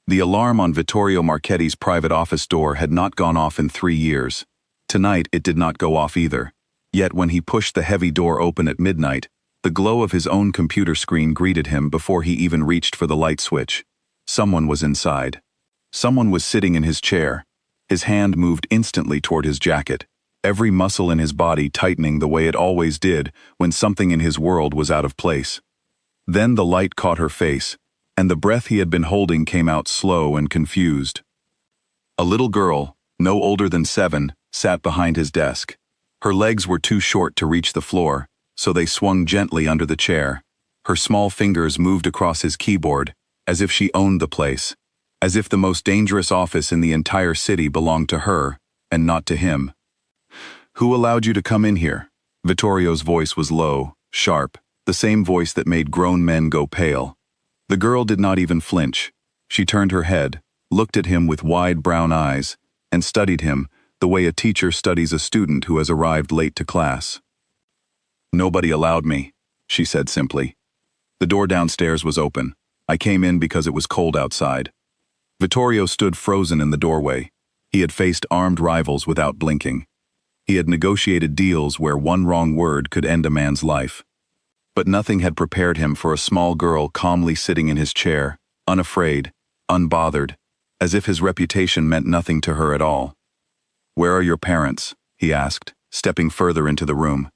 The alarm on Vittorio Marchetti's private office door had not gone off in 3 years. Tonight it did not go off either. Yet when he pushed the heavy door open at midnight, the glow of his own computer screen greeted him before he even reached for the light switch. Someone was inside. Someone was sitting in his chair. His hand moved instantly toward his jacket, every muscle in his body tightening the way it always did when something in his world was out of place. Then the light caught her face, and the breath he had been holding came out slow and confused. A little girl, no older than 7, sat behind his desk. Her legs were too short to reach the floor, so they swung gently under the chair. Her small fingers moved across his keyboard, as if she owned the place, as if the most dangerous office in the entire city belonged to her, and not to him. "Who allowed you to come in here?" Vittorio's voice was low, sharp, the same voice that made grown men go pale. The girl did not even flinch. She turned her head, looked at him with wide brown eyes, and studied him the way a teacher studies a student who has arrived late to class. "Nobody allowed me," she said simply. "The door downstairs was open. I came in because it was cold outside." Vittorio stood frozen in the doorway. He had faced armed rivals without blinking. He had negotiated deals where one wrong word could end a man's life. But nothing had prepared him for a small girl calmly sitting in his chair, unafraid, unbothered, as if his reputation meant nothing to her at all. "Where are your parents?" he asked, stepping further into the room.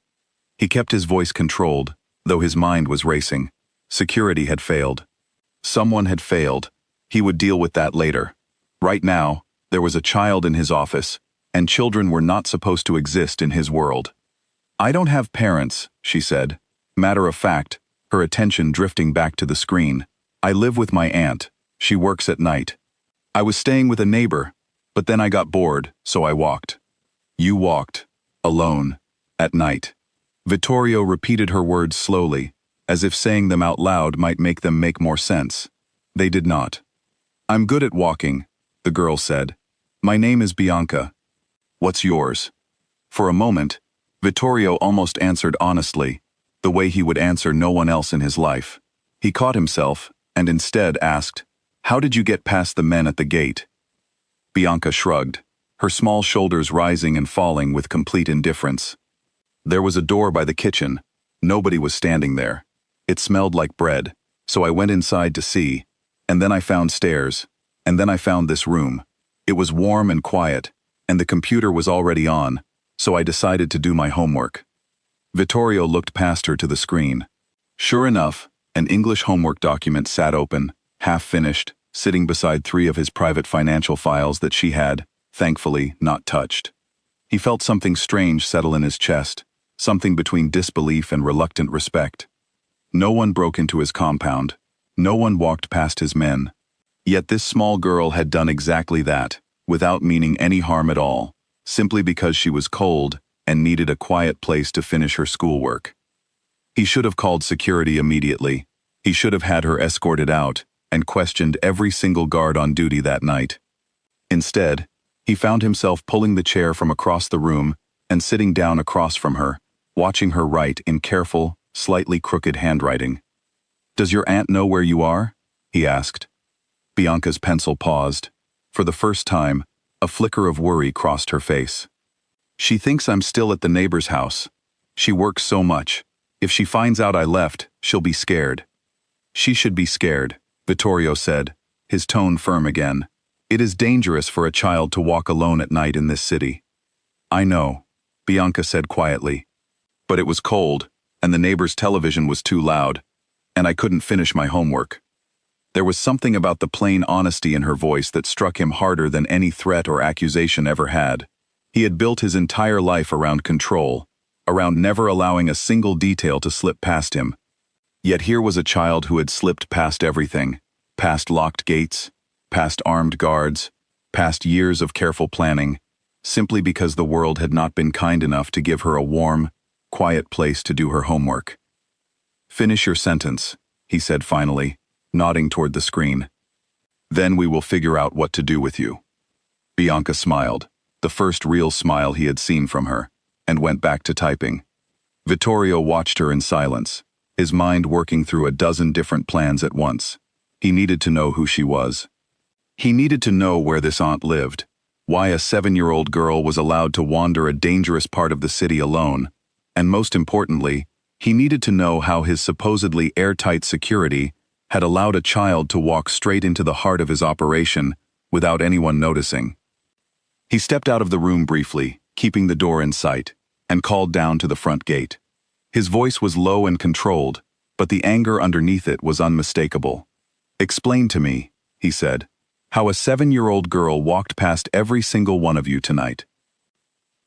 He kept his voice controlled, though his mind was racing. Security had failed. Someone had failed. He would deal with that later. Right now, there was a child in his office, and children were not supposed to exist in his world. "I don't have parents," she said, matter of fact, her attention drifting back to the screen. "I live with my aunt. She works at night. I was staying with a neighbor, but then I got bored, so I walked." "You walked. Alone. At night." Vittorio repeated her words slowly, as if saying them out loud might make them make more sense. They did not. "I'm good at walking," the girl said. "My name is Bianca. What's yours?" For a moment, Vittorio almost answered honestly, the way he would answer no one else in his life. He caught himself, and instead asked, "How did you get past the men at the gate?" Bianca shrugged, her small shoulders rising and falling with complete indifference. "There was a door by the kitchen. Nobody was standing there. It smelled like bread, so I went inside to see, and then I found stairs, and then I found this room. It was warm and quiet, and the computer was already on, so I decided to do my homework." Vittorio looked past her to the screen. Sure enough, an English homework document sat open, half-finished, sitting beside 3 of his private financial files that she had, thankfully, not touched. He felt something strange settle in his chest, something between disbelief and reluctant respect. No one broke into his compound. No one walked past his men. Yet this small girl had done exactly that, without meaning any harm at all, simply because she was cold and needed a quiet place to finish her schoolwork. He should have called security immediately. He should have had her escorted out and questioned every single guard on duty that night. Instead, he found himself pulling the chair from across the room and sitting down across from her, watching her write in careful, slightly crooked handwriting. "Does your aunt know where you are?" he asked. Bianca's pencil paused. For the first time, a flicker of worry crossed her face. "She thinks I'm still at the neighbor's house. She works so much. If she finds out I left, she'll be scared." "She should be scared," Vittorio said, his tone firm again. "It is dangerous for a child to walk alone at night in this city." "I know," Bianca said quietly. "But it was cold, and the neighbor's television was too loud, and I couldn't finish my homework." There was something about the plain honesty in her voice that struck him harder than any threat or accusation ever had. He had built his entire life around control, around never allowing a single detail to slip past him. Yet here was a child who had slipped past everything, past locked gates, past armed guards, past years of careful planning, simply because the world had not been kind enough to give her a warm, quiet place to do her homework. "Finish your sentence," he said finally, nodding toward the screen. "Then we will figure out what to do with you." Bianca smiled, the first real smile he had seen from her, and went back to typing. Vittorio watched her in silence, his mind working through a dozen different plans at once. He needed to know who she was. He needed to know where this aunt lived, why a 7-year-old girl was allowed to wander a dangerous part of the city alone, and most importantly, he needed to know how his supposedly airtight security had allowed a child to walk straight into the heart of his operation without anyone noticing. He stepped out of the room briefly, keeping the door in sight, and called down to the front gate. His voice was low and controlled, but the anger underneath it was unmistakable. "Explain to me," he said, "how a 7-year-old girl walked past every single one of you tonight."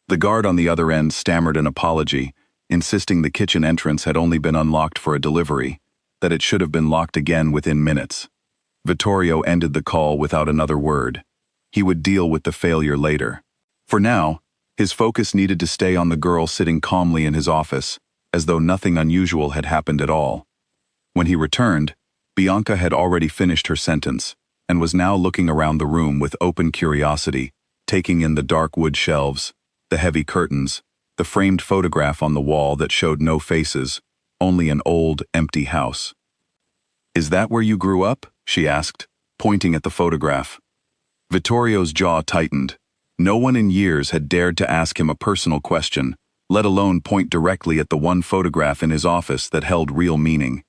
The guard on the other end stammered an apology, insisting the kitchen entrance had only been unlocked for a delivery, that it should have been locked again within minutes. Vittorio ended the call without another word. He would deal with the failure later. For now, his focus needed to stay on the girl sitting calmly in his office, as though nothing unusual had happened at all. When he returned, Bianca had already finished her sentence, and was now looking around the room with open curiosity, taking in the dark wood shelves, the heavy curtains, the framed photograph on the wall that showed no faces, only an old, empty house. "Is that where you grew up?" she asked, pointing at the photograph. Vittorio's jaw tightened. No one in years had dared to ask him a personal question, let alone point directly at the one photograph in his office that held real meaning.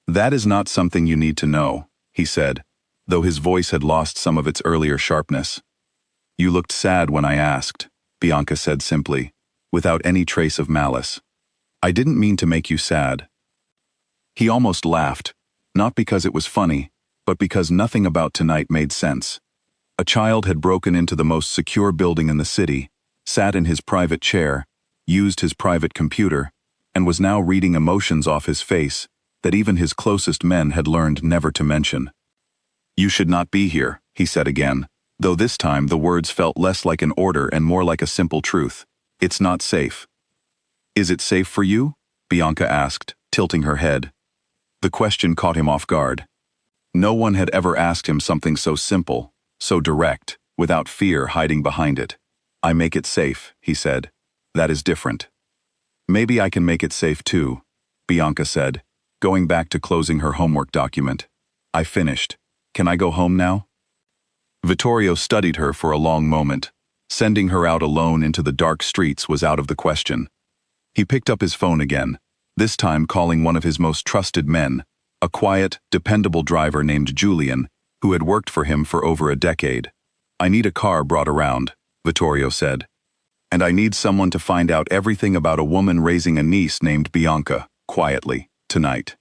"That is not something you need to know," he said, though his voice had lost some of its earlier sharpness. "You looked sad when I asked," Bianca said simply, without any trace of malice. "I didn't mean to make you sad." He almost laughed, not because it was funny, but because nothing about tonight made sense. A child had broken into the most secure building in the city, sat in his private chair, used his private computer, and was now reading emotions off his face that even his closest men had learned never to mention. "You should not be here," he said again, though this time the words felt less like an order and more like a simple truth. "It's not safe." "Is it safe for you?" Bianca asked, tilting her head. The question caught him off guard. No one had ever asked him something so simple, so direct, without fear hiding behind it. "I make it safe," he said. "That is different." "Maybe I can make it safe too," Bianca said, going back to closing her homework document. "I finished. Can I go home now?" Vittorio studied her for a long moment. Sending her out alone into the dark streets was out of the question. He picked up his phone again, this time calling one of his most trusted men, a quiet, dependable driver named Julian, who had worked for him for over a decade. "I need a car brought around," Vittorio said. "And I need someone to find out everything about a woman raising a niece named Bianca, quietly, tonight."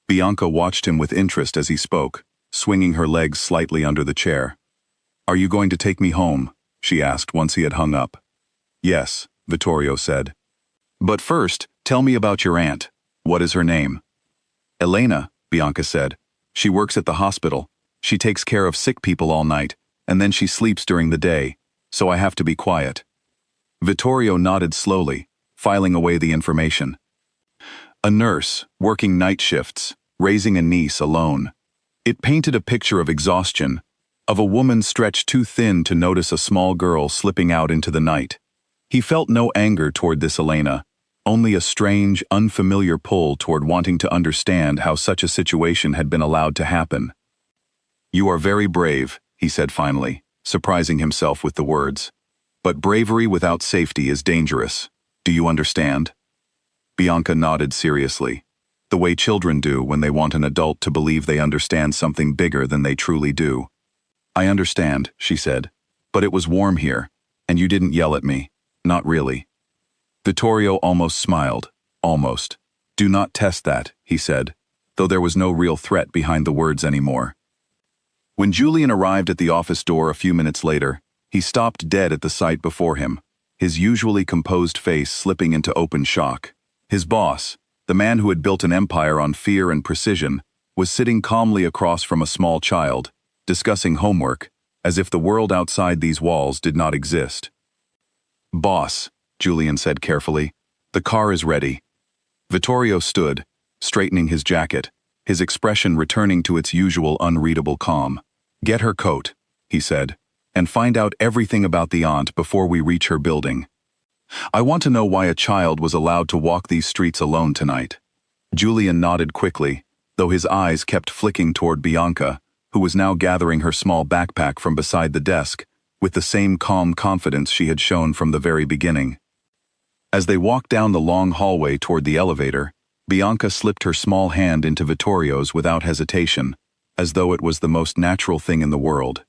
Bianca watched him with interest as he spoke, swinging her legs slightly under the chair. "Are you going to take me home?" she asked once he had hung up. "Yes," Vittorio said. "But first, tell me about your aunt. What is her name?" "Elena," Bianca said. "She works at the hospital. She takes care of sick people all night, and then she sleeps during the day, so I have to be quiet." Vittorio nodded slowly, filing away the information. A nurse, working night shifts, raising a niece alone. It painted a picture of exhaustion, of a woman stretched too thin to notice a small girl slipping out into the night. He felt no anger toward this Elena, only a strange, unfamiliar pull toward wanting to understand how such a situation had been allowed to happen. "You are very brave," he said finally, surprising himself with the words. "But bravery without safety is dangerous. Do you understand?" Bianca nodded seriously, the way children do when they want an adult to believe they understand something bigger than they truly do. "I understand," she said, "but it was warm here, and you didn't yell at me. Not really." Vittorio almost smiled. Almost. "Do not test that," he said, though there was no real threat behind the words anymore. When Julian arrived at the office door a few minutes later, he stopped dead at the sight before him, his usually composed face slipping into open shock. His boss, the man who had built an empire on fear and precision, was sitting calmly across from a small child, discussing homework, as if the world outside these walls did not exist. "Boss," Julian said carefully, "the car is ready." Vittorio stood, straightening his jacket, his expression returning to its usual unreadable calm. "Get her coat," he said, "and find out everything about the aunt before we reach her building. I want to know why a child was allowed to walk these streets alone tonight." Julian nodded quickly, though his eyes kept flicking toward Bianca, who was now gathering her small backpack from beside the desk, with the same calm confidence she had shown from the very beginning. As they walked down the long hallway toward the elevator, Bianca slipped her small hand into Vittorio's without hesitation, as though it was the most natural thing in the world.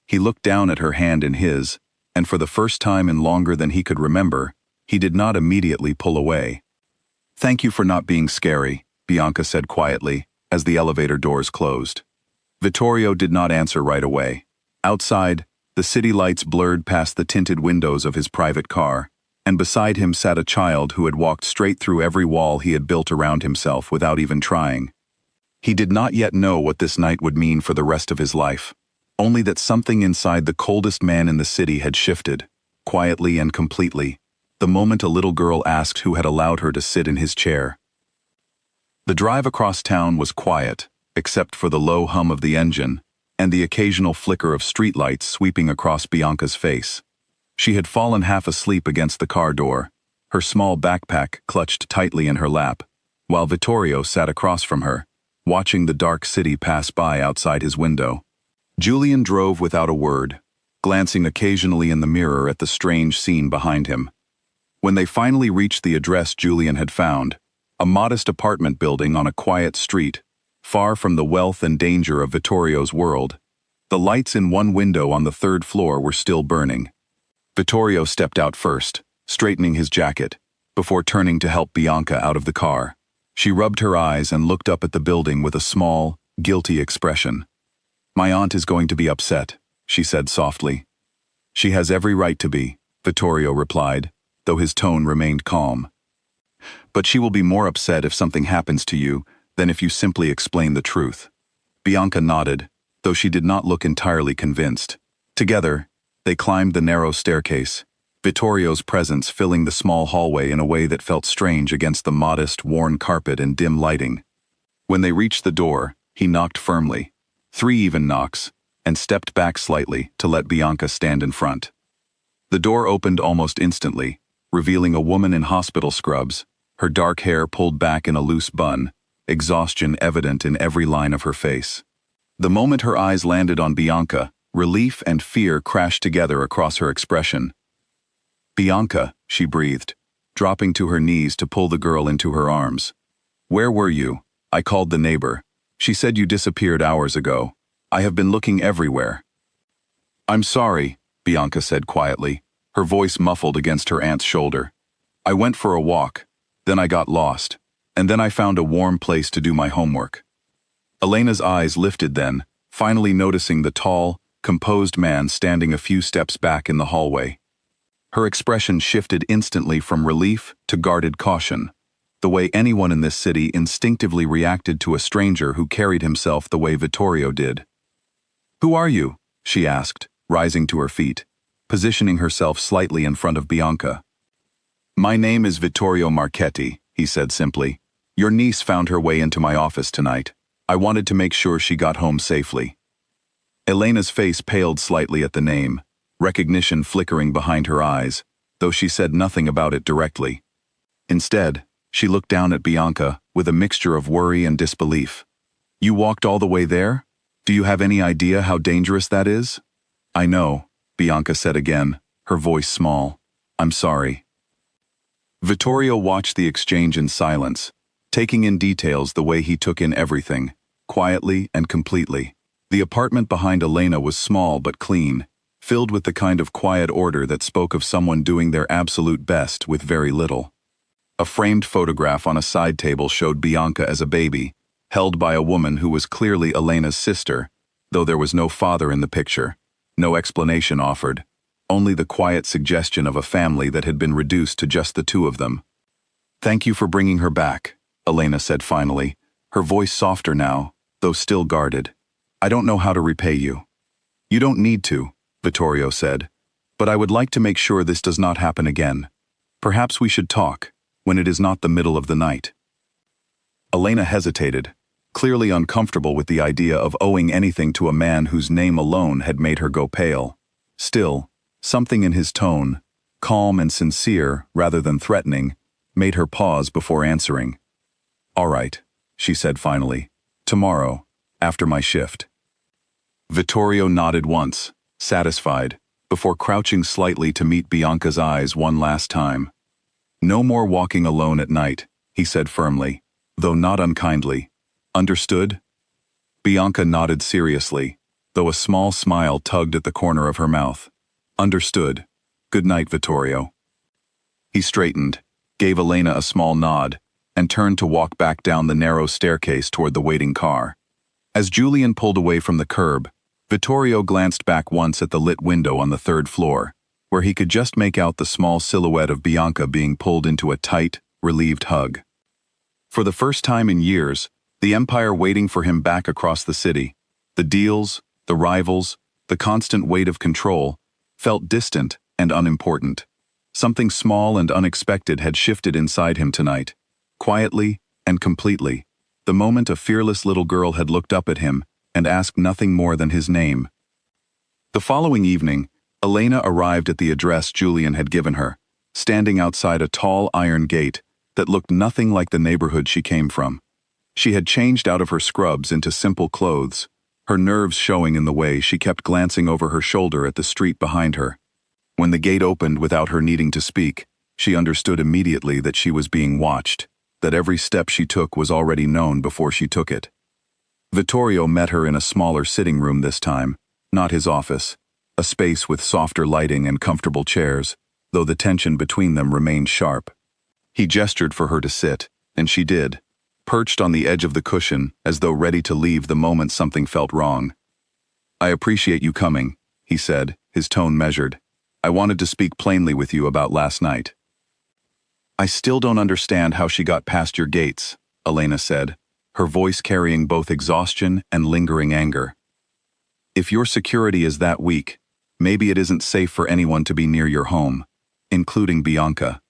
He looked down at her hand in his, and for the first time in longer than he could remember, he did not immediately pull away. "Thank you for not being scary," Bianca said quietly, as the elevator doors closed. Vittorio did not answer right away. Outside, the city lights blurred past the tinted windows of his private car, and beside him sat a child who had walked straight through every wall he had built around himself without even trying. He did not yet know what this night would mean for the rest of his life, only that something inside the coldest man in the city had shifted, quietly and completely, the moment a little girl asked who had allowed her to sit in his chair. The drive across town was quiet, except for the low hum of the engine and the occasional flicker of streetlights sweeping across Bianca's face. She had fallen half asleep against the car door, her small backpack clutched tightly in her lap, while Vittorio sat across from her, watching the dark city pass by outside his window. Julian drove without a word, glancing occasionally in the mirror at the strange scene behind him. When they finally reached the address Julian had found, a modest apartment building on a quiet street, far from the wealth and danger of Vittorio's world, the lights in one window on the third floor were still burning. Vittorio stepped out first, straightening his jacket, before turning to help Bianca out of the car. She rubbed her eyes and looked up at the building with a small, guilty expression. "My aunt is going to be upset," she said softly. "She has every right to be," Vittorio replied, though his tone remained calm. "But she will be more upset if something happens to you than if you simply explain the truth." Bianca nodded, though she did not look entirely convinced. Together, they climbed the narrow staircase, Vittorio's presence filling the small hallway in a way that felt strange against the modest, worn carpet and dim lighting. When they reached the door, he knocked firmly, 3 even knocks, and stepped back slightly to let Bianca stand in front. The door opened almost instantly, revealing a woman in hospital scrubs, her dark hair pulled back in a loose bun, exhaustion evident in every line of her face. The moment her eyes landed on Bianca, relief and fear crashed together across her expression. "Bianca," she breathed, dropping to her knees to pull the girl into her arms. "Where were you? I called the neighbor. She said you disappeared hours ago. I have been looking everywhere." "I'm sorry," Bianca said quietly, her voice muffled against her aunt's shoulder. "I went for a walk, then I got lost, and then I found a warm place to do my homework." Elena's eyes lifted then, finally noticing the tall, composed man standing a few steps back in the hallway. Her expression shifted instantly from relief to guarded caution, the way anyone in this city instinctively reacted to a stranger who carried himself the way Vittorio did. "Who are you?" she asked, rising to her feet, positioning herself slightly in front of Bianca. "My name is Vittorio Marchetti," he said simply. "Your niece found her way into my office tonight. I wanted to make sure she got home safely." Elena's face paled slightly at the name, recognition flickering behind her eyes, though she said nothing about it directly. Instead, she looked down at Bianca with a mixture of worry and disbelief. "You walked all the way there? Do you have any idea how dangerous that is?" "I know," Bianca said again, her voice small. "I'm sorry." Vittorio watched the exchange in silence, taking in details the way he took in everything, quietly and completely. The apartment behind Elena was small but clean, filled with the kind of quiet order that spoke of someone doing their absolute best with very little. A framed photograph on a side table showed Bianca as a baby, held by a woman who was clearly Elena's sister, though there was no father in the picture, no explanation offered, only the quiet suggestion of a family that had been reduced to just the two of them. "Thank you for bringing her back," Elena said finally, her voice softer now, though still guarded. "I don't know how to repay you." "You don't need to," Vittorio said, "but I would like to make sure this does not happen again. Perhaps we should talk, when it is not the middle of the night." Elena hesitated, clearly uncomfortable with the idea of owing anything to a man whose name alone had made her go pale. Still, something in his tone, calm and sincere rather than threatening, made her pause before answering. "All right," she said finally. "Tomorrow, after my shift." Vittorio nodded once, satisfied, before crouching slightly to meet Bianca's eyes one last time. "No more walking alone at night," he said firmly, though not unkindly. "Understood?" Bianca nodded seriously, though a small smile tugged at the corner of her mouth. "Understood. Good night, Vittorio." He straightened, gave Elena a small nod, and turned to walk back down the narrow staircase toward the waiting car. As Julian pulled away from the curb, Vittorio glanced back once at the lit window on the third floor, where he could just make out the small silhouette of Bianca being pulled into a tight, relieved hug. For the first time in years, the empire waiting for him back across the city, the deals, the rivals, the constant weight of control, felt distant and unimportant. Something small and unexpected had shifted inside him tonight, quietly and completely, the moment a fearless little girl had looked up at him and asked nothing more than his name. The following evening, Elena arrived at the address Julian had given her, standing outside a tall iron gate that looked nothing like the neighborhood she came from. She had changed out of her scrubs into simple clothes, her nerves showing in the way she kept glancing over her shoulder at the street behind her. When the gate opened without her needing to speak, she understood immediately that she was being watched, that every step she took was already known before she took it. Vittorio met her in a smaller sitting room this time, not his office, a space with softer lighting and comfortable chairs, though the tension between them remained sharp. He gestured for her to sit, and she did, perched on the edge of the cushion as though ready to leave the moment something felt wrong. "I appreciate you coming," he said, his tone measured. "I wanted to speak plainly with you about last night." "I still don't understand how she got past your gates," Elena said, her voice carrying both exhaustion and lingering anger. "If your security is that weak, maybe it isn't safe for anyone to be near your home, including Bianca."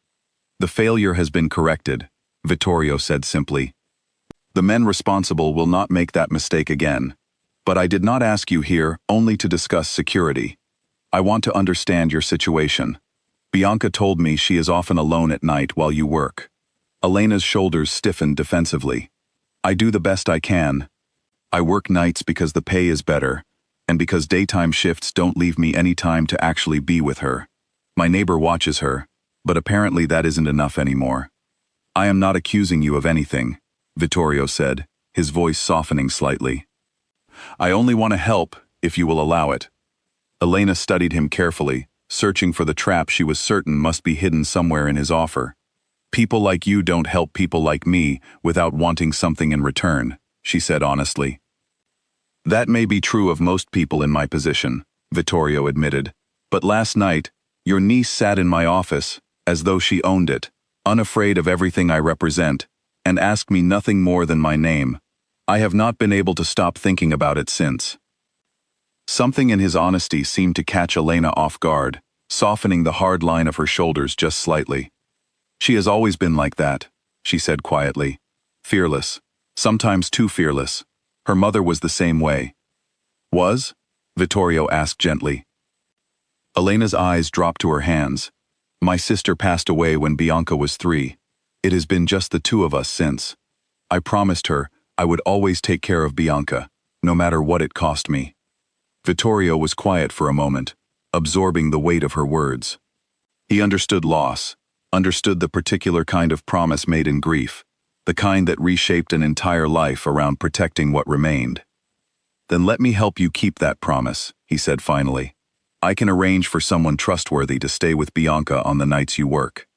"The failure has been corrected," Vittorio said simply. "The men responsible will not make that mistake again. But I did not ask you here only to discuss security. I want to understand your situation. Bianca told me she is often alone at night while you work." Elena's shoulders stiffened defensively. "I do the best I can. I work nights because the pay is better, and because daytime shifts don't leave me any time to actually be with her. My neighbor watches her, but apparently that isn't enough anymore." "I am not accusing you of anything," Vittorio said, his voice softening slightly. "I only want to help, if you will allow it." Elena studied him carefully, searching for the trap she was certain must be hidden somewhere in his offer. "People like you don't help people like me without wanting something in return," she said honestly. "That may be true of most people in my position," Vittorio admitted, "but last night, your niece sat in my office, as though she owned it, unafraid of everything I represent, and asked me nothing more than my name. I have not been able to stop thinking about it since." Something in his honesty seemed to catch Elena off guard, softening the hard line of her shoulders just slightly. "She has always been like that," she said quietly. "Fearless, sometimes too fearless. Her mother was the same way." "Was?" Vittorio asked gently. Elena's eyes dropped to her hands. "My sister passed away when Bianca was 3. It has been just the two of us since. I promised her I would always take care of Bianca, no matter what it cost me." Vittorio was quiet for a moment, absorbing the weight of her words. He understood loss, understood the particular kind of promise made in grief, the kind that reshaped an entire life around protecting what remained. "Then let me help you keep that promise," he said finally. "I can arrange for someone trustworthy to stay with Bianca on the nights you work.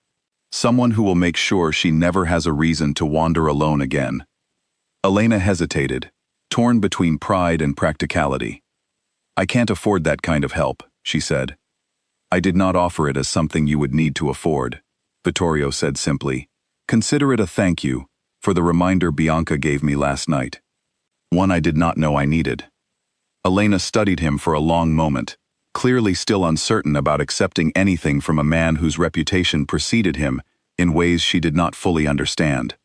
Someone who will make sure she never has a reason to wander alone again." Elena hesitated, torn between pride and practicality. "I can't afford that kind of help," she said. "I did not offer it as something you would need to afford," Vittorio said simply. "Consider it a thank you for the reminder Bianca gave me last night. One I did not know I needed." Elena studied him for a long moment, clearly still uncertain about accepting anything from a man whose reputation preceded him in ways she did not fully understand.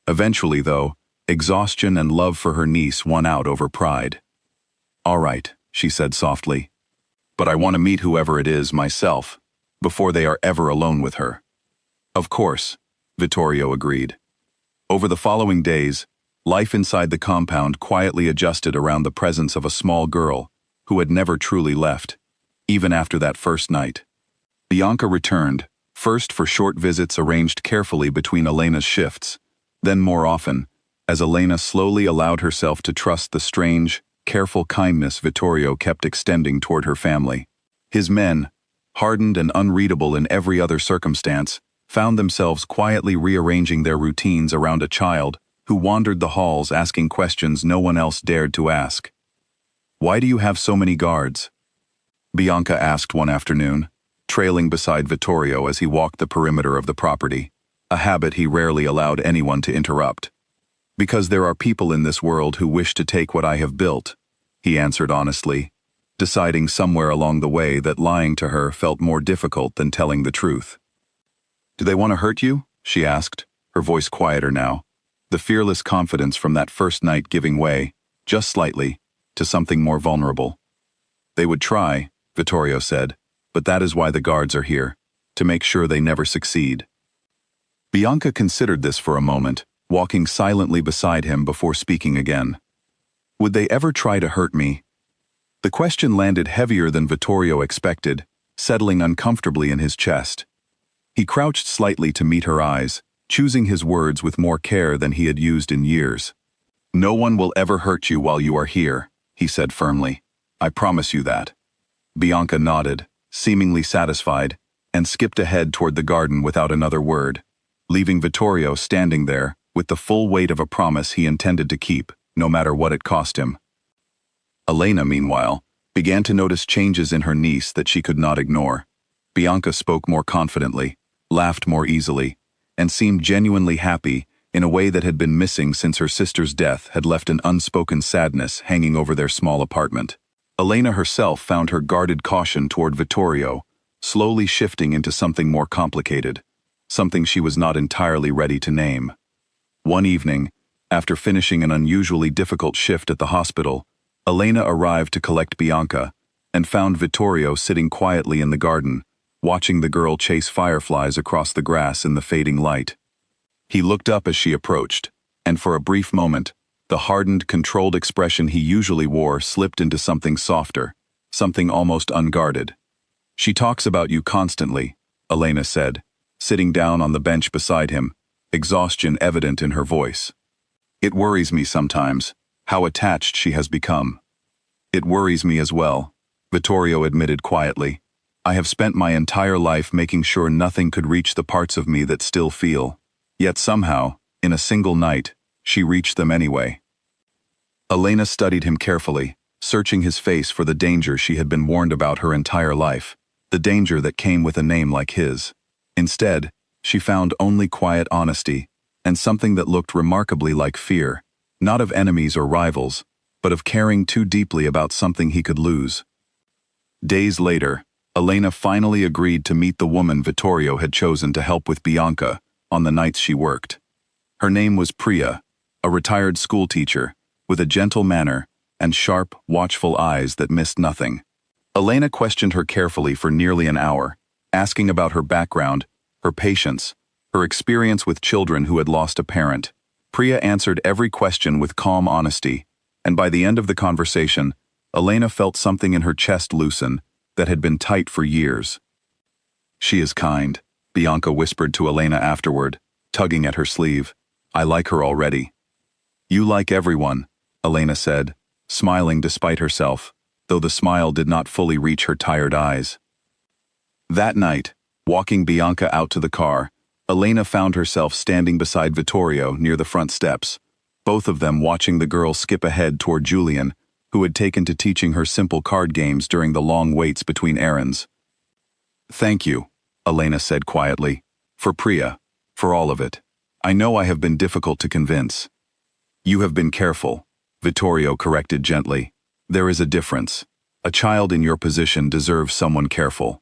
Eventually, though, exhaustion and love for her niece won out over pride. "All right," she said softly. "But I want to meet whoever it is myself, before they are ever alone with her." "Of course," Vittorio agreed. Over the following days, life inside the compound quietly adjusted around the presence of a small girl, who had never truly left, even after that first night. Bianca returned, first for short visits arranged carefully between Elena's shifts, then more often, as Elena slowly allowed herself to trust the strange, careful kindness Vittorio kept extending toward her family. His men, hardened and unreadable in every other circumstance, found themselves quietly rearranging their routines around a child who wandered the halls asking questions no one else dared to ask. "Why do you have so many guards?" Bianca asked one afternoon, trailing beside Vittorio as he walked the perimeter of the property, a habit he rarely allowed anyone to interrupt. "Because there are people in this world who wish to take what I have built," he answered honestly, deciding somewhere along the way that lying to her felt more difficult than telling the truth. "Do they want to hurt you?" she asked, her voice quieter now, the fearless confidence from that first night giving way, just slightly, to something more vulnerable. "They would try," Vittorio said, "but that is why the guards are here, to make sure they never succeed." Bianca considered this for a moment, walking silently beside him before speaking again. "Would they ever try to hurt me?" The question landed heavier than Vittorio expected, settling uncomfortably in his chest. He crouched slightly to meet her eyes, choosing his words with more care than he had used in years. "No one will ever hurt you while you are here," he said firmly. "I promise you that." Bianca nodded, seemingly satisfied, and skipped ahead toward the garden without another word, leaving Vittorio standing there with the full weight of a promise he intended to keep, no matter what it cost him. Elena, meanwhile, began to notice changes in her niece that she could not ignore. Bianca spoke more confidently, laughed more easily, and seemed genuinely happy in a way that had been missing since her sister's death had left an unspoken sadness hanging over their small apartment. Elena herself found her guarded caution toward Vittorio slowly shifting into something more complicated, something she was not entirely ready to name. One evening, after finishing an unusually difficult shift at the hospital, Elena arrived to collect Bianca and found Vittorio sitting quietly in the garden, watching the girl chase fireflies across the grass in the fading light. He looked up as she approached, and for a brief moment, the hardened, controlled expression he usually wore slipped into something softer, something almost unguarded. "She talks about you constantly," Elena said, sitting down on the bench beside him, exhaustion evident in her voice. "It worries me sometimes, how attached she has become." "It worries me as well," Vittorio admitted quietly. "I have spent my entire life making sure nothing could reach the parts of me that still feel. Yet somehow, in a single night, she reached them anyway." Elena studied him carefully, searching his face for the danger she had been warned about her entire life, the danger that came with a name like his. Instead, she found only quiet honesty, and something that looked remarkably like fear, not of enemies or rivals, but of caring too deeply about something he could lose. Days later, Elena finally agreed to meet the woman Vittorio had chosen to help with Bianca on the nights she worked. Her name was Priya, a retired schoolteacher, with a gentle manner and sharp, watchful eyes that missed nothing. Elena questioned her carefully for nearly an hour, asking about her background, her patience, her experience with children who had lost a parent. Priya answered every question with calm honesty, and by the end of the conversation, Elena felt something in her chest loosen that had been tight for years. "She is kind," Bianca whispered to Elena afterward, tugging at her sleeve. "I like her already." "You like everyone," Elena said, smiling despite herself, though the smile did not fully reach her tired eyes. That night, walking Bianca out to the car, Elena found herself standing beside Vittorio near the front steps, both of them watching the girl skip ahead toward Julian, who had taken to teaching her simple card games during the long waits between errands. "Thank you," Elena said quietly, "for Priya, for all of it. I know I have been difficult to convince." "You have been careful," Vittorio corrected gently. "There is a difference. A child in your position deserves someone careful."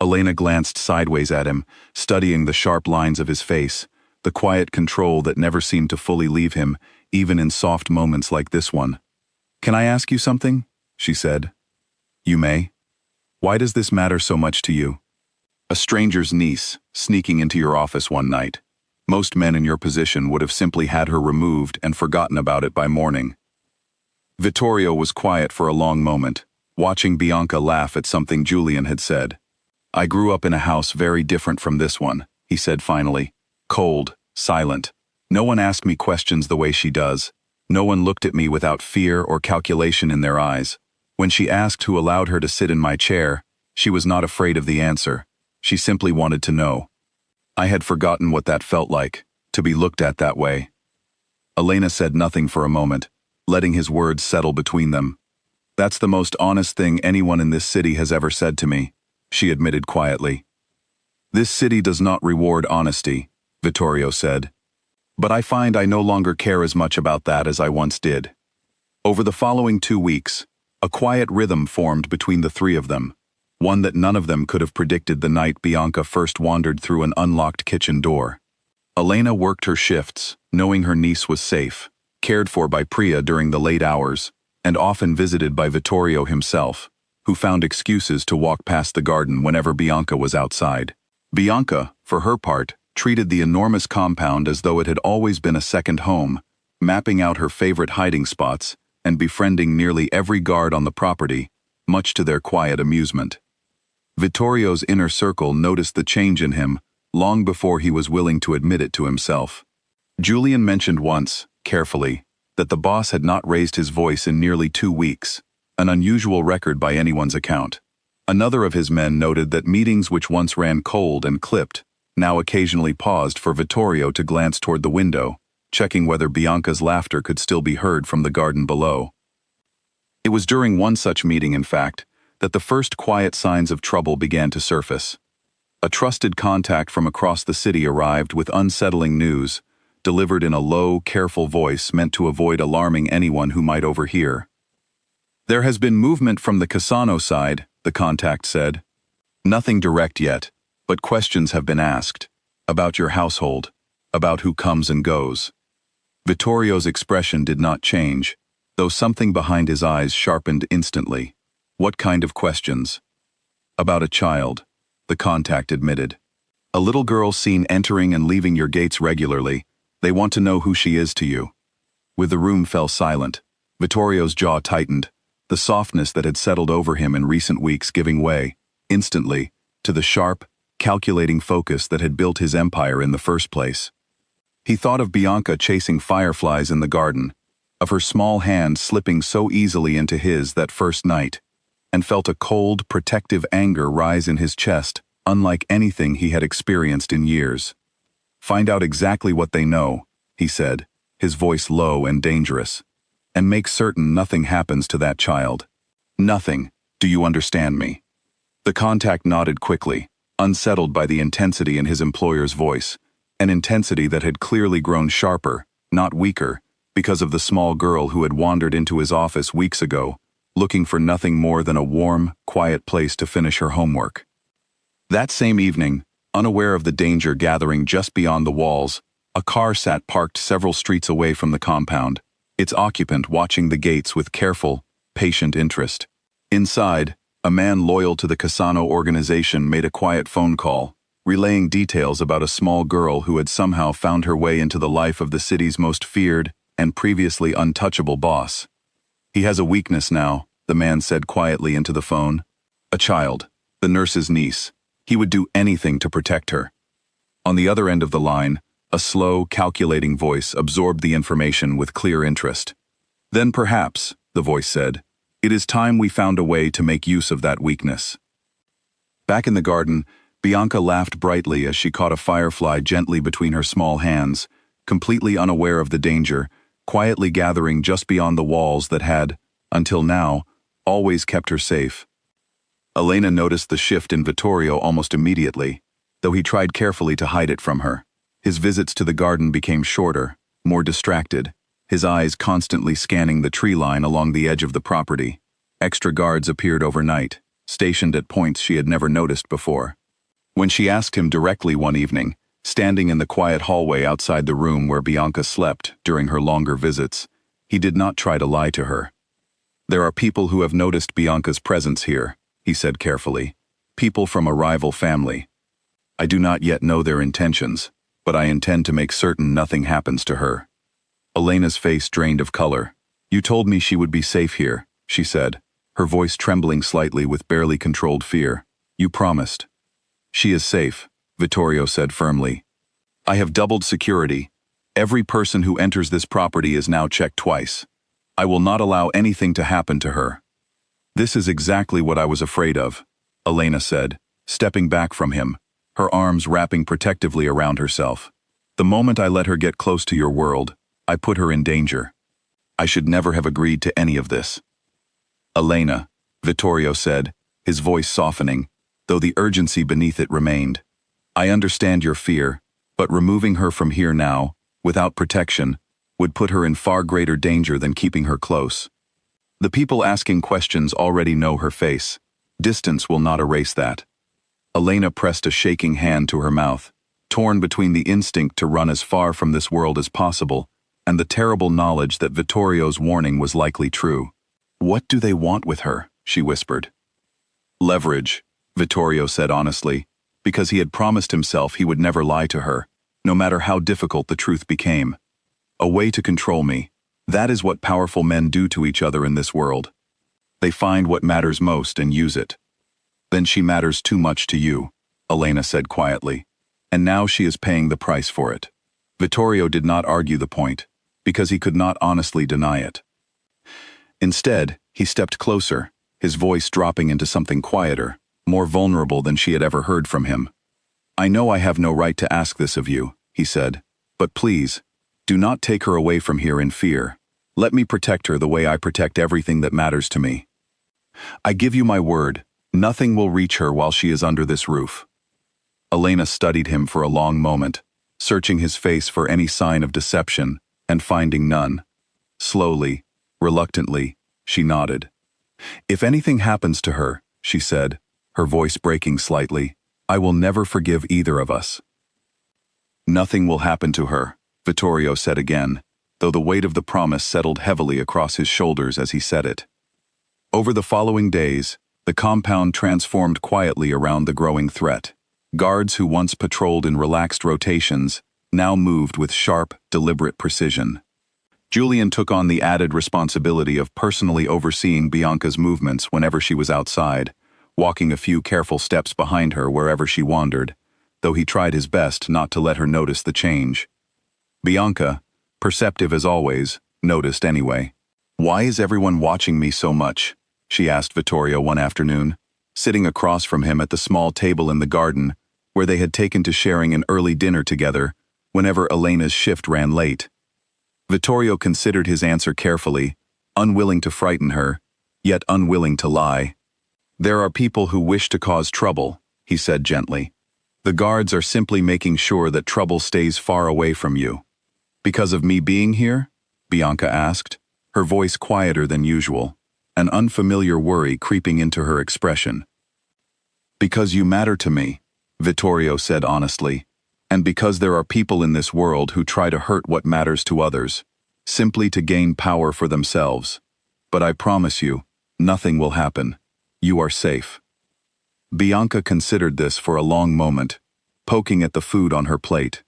Elena glanced sideways at him, studying the sharp lines of his face, the quiet control that never seemed to fully leave him, even in soft moments like this one. "Can I ask you something?" she said. "You may. Why does this matter so much to you?" "A stranger's niece, sneaking into your office one night. Most men in your position would have simply had her removed and forgotten about it by morning." Vittorio was quiet for a long moment, watching Bianca laugh at something Julian had said. "I grew up in a house very different from this one," he said finally. "Cold, silent. No one asked me questions the way she does. No one looked at me without fear or calculation in their eyes. When she asked who allowed her to sit in my chair, she was not afraid of the answer. She simply wanted to know. I had forgotten what that felt like, to be looked at that way." Elena said nothing for a moment, letting his words settle between them. "That's the most honest thing anyone in this city has ever said to me," she admitted quietly. "This city does not reward honesty," Vittorio said. "But I find I no longer care as much about that as I once did." Over the following 2 weeks, a quiet rhythm formed between the three of them, one that none of them could have predicted the night Bianca first wandered through an unlocked kitchen door. Elena worked her shifts, knowing her niece was safe, cared for by Priya during the late hours, and often visited by Vittorio himself, who found excuses to walk past the garden whenever Bianca was outside. Bianca, for her part, treated the enormous compound as though it had always been a second home, mapping out her favorite hiding spots and befriending nearly every guard on the property, much to their quiet amusement. Vittorio's inner circle noticed the change in him long before he was willing to admit it to himself. Julian mentioned once, carefully, that the boss had not raised his voice in nearly 2 weeks, an unusual record by anyone's account. Another of his men noted that meetings which once ran cold and clipped now occasionally paused for Vittorio to glance toward the window, checking whether Bianca's laughter could still be heard from the garden below. It was during one such meeting, in fact, that the first quiet signs of trouble began to surface. A trusted contact from across the city arrived with unsettling news, delivered in a low, careful voice meant to avoid alarming anyone who might overhear. "There has been movement from the Cassano side," the contact said. "Nothing direct yet, but questions have been asked. About your household, about who comes and goes." Vittorio's expression did not change, though something behind his eyes sharpened instantly. "What kind of questions?" "About a child," the contact admitted. "A little girl seen entering and leaving your gates regularly. They want to know who she is to you." With the room fell silent, Vittorio's jaw tightened, the softness that had settled over him in recent weeks giving way, instantly, to the sharp, calculating focus that had built his empire in the first place. He thought of Bianca chasing fireflies in the garden, of her small hand slipping so easily into his that first night, and felt a cold, protective anger rise in his chest, unlike anything he had experienced in years. "Find out exactly what they know," he said, his voice low and dangerous, "and make certain nothing happens to that child. Nothing, do you understand me?" The contact nodded quickly, unsettled by the intensity in his employer's voice, an intensity that had clearly grown sharper, not weaker, because of the small girl who had wandered into his office weeks ago, looking for nothing more than a warm, quiet place to finish her homework. That same evening, unaware of the danger gathering just beyond the walls, a car sat parked several streets away from the compound, its occupant watching the gates with careful, patient interest. Inside, a man loyal to the Cassano organization made a quiet phone call, relaying details about a small girl who had somehow found her way into the life of the city's most feared and previously untouchable boss. "He has a weakness now," the man said quietly into the phone. "A child, the nurse's niece. He would do anything to protect her." On the other end of the line, a slow, calculating voice absorbed the information with clear interest. "Then perhaps," the voice said, "it is time we found a way to make use of that weakness." Back in the garden, Bianca laughed brightly as she caught a firefly gently between her small hands, completely unaware of the danger, quietly gathering just beyond the walls that had, until now, always kept her safe. Elena noticed the shift in Vittorio almost immediately, though he tried carefully to hide it from her. His visits to the garden became shorter, more distracted, his eyes constantly scanning the tree line along the edge of the property. Extra guards appeared overnight, stationed at points she had never noticed before. When she asked him directly one evening, standing in the quiet hallway outside the room where Bianca slept during her longer visits, he did not try to lie to her. "There are people who have noticed Bianca's presence here," he said carefully. "People from a rival family. I do not yet know their intentions, but I intend to make certain nothing happens to her." Elena's face drained of color. You told me she would be safe here, she said, her voice trembling slightly with barely controlled fear. You promised. She is safe, Vittorio said firmly. I have doubled security. Every person who enters this property is now checked twice. I will not allow anything to happen to her. This is exactly what I was afraid of, Elena said, stepping back from him, her arms wrapping protectively around herself. The moment I let her get close to your world, I put her in danger. I should never have agreed to any of this. Elena, Vittorio said, his voice softening, though the urgency beneath it remained. I understand your fear, but removing her from here now, without protection, would put her in far greater danger than keeping her close. The people asking questions already know her face. Distance will not erase that. Elena pressed a shaking hand to her mouth, torn between the instinct to run as far from this world as possible and the terrible knowledge that Vittorio's warning was likely true. What do they want with her? She whispered. Leverage, Vittorio said honestly, because he had promised himself he would never lie to her, no matter how difficult the truth became. A way to control me. That is what powerful men do to each other in this world. They find what matters most and use it. Then she matters too much to you, Elena said quietly, and now she is paying the price for it. Vittorio did not argue the point, because he could not honestly deny it. Instead, he stepped closer, his voice dropping into something quieter, more vulnerable than she had ever heard from him. I know I have no right to ask this of you, he said, but please, do not take her away from here in fear. Let me protect her the way I protect everything that matters to me. I give you my word, nothing will reach her while she is under this roof. Elena studied him for a long moment, searching his face for any sign of deception, and finding none. Slowly, reluctantly, she nodded. If anything happens to her, she said, her voice breaking slightly, I will never forgive either of us. Nothing will happen to her, Vittorio said again, though the weight of the promise settled heavily across his shoulders as he said it. Over the following days, the compound transformed quietly around the growing threat. Guards who once patrolled in relaxed rotations now moved with sharp, deliberate precision. Julian took on the added responsibility of personally overseeing Bianca's movements whenever she was outside, walking a few careful steps behind her wherever she wandered, though he tried his best not to let her notice the change. Bianca, perceptive as always, noticed anyway. Why is everyone watching me so much? She asked Vittorio one afternoon, sitting across from him at the small table in the garden, where they had taken to sharing an early dinner together, whenever Elena's shift ran late. Vittorio considered his answer carefully, unwilling to frighten her, yet unwilling to lie. There are people who wish to cause trouble, he said gently. The guards are simply making sure that trouble stays far away from you. Because of me being here? Bianca asked, her voice quieter than usual, an unfamiliar worry creeping into her expression. Because you matter to me, Vittorio said honestly, and because there are people in this world who try to hurt what matters to others, simply to gain power for themselves. But I promise you, nothing will happen. You are safe. Bianca considered this for a long moment, poking at the food on her plate.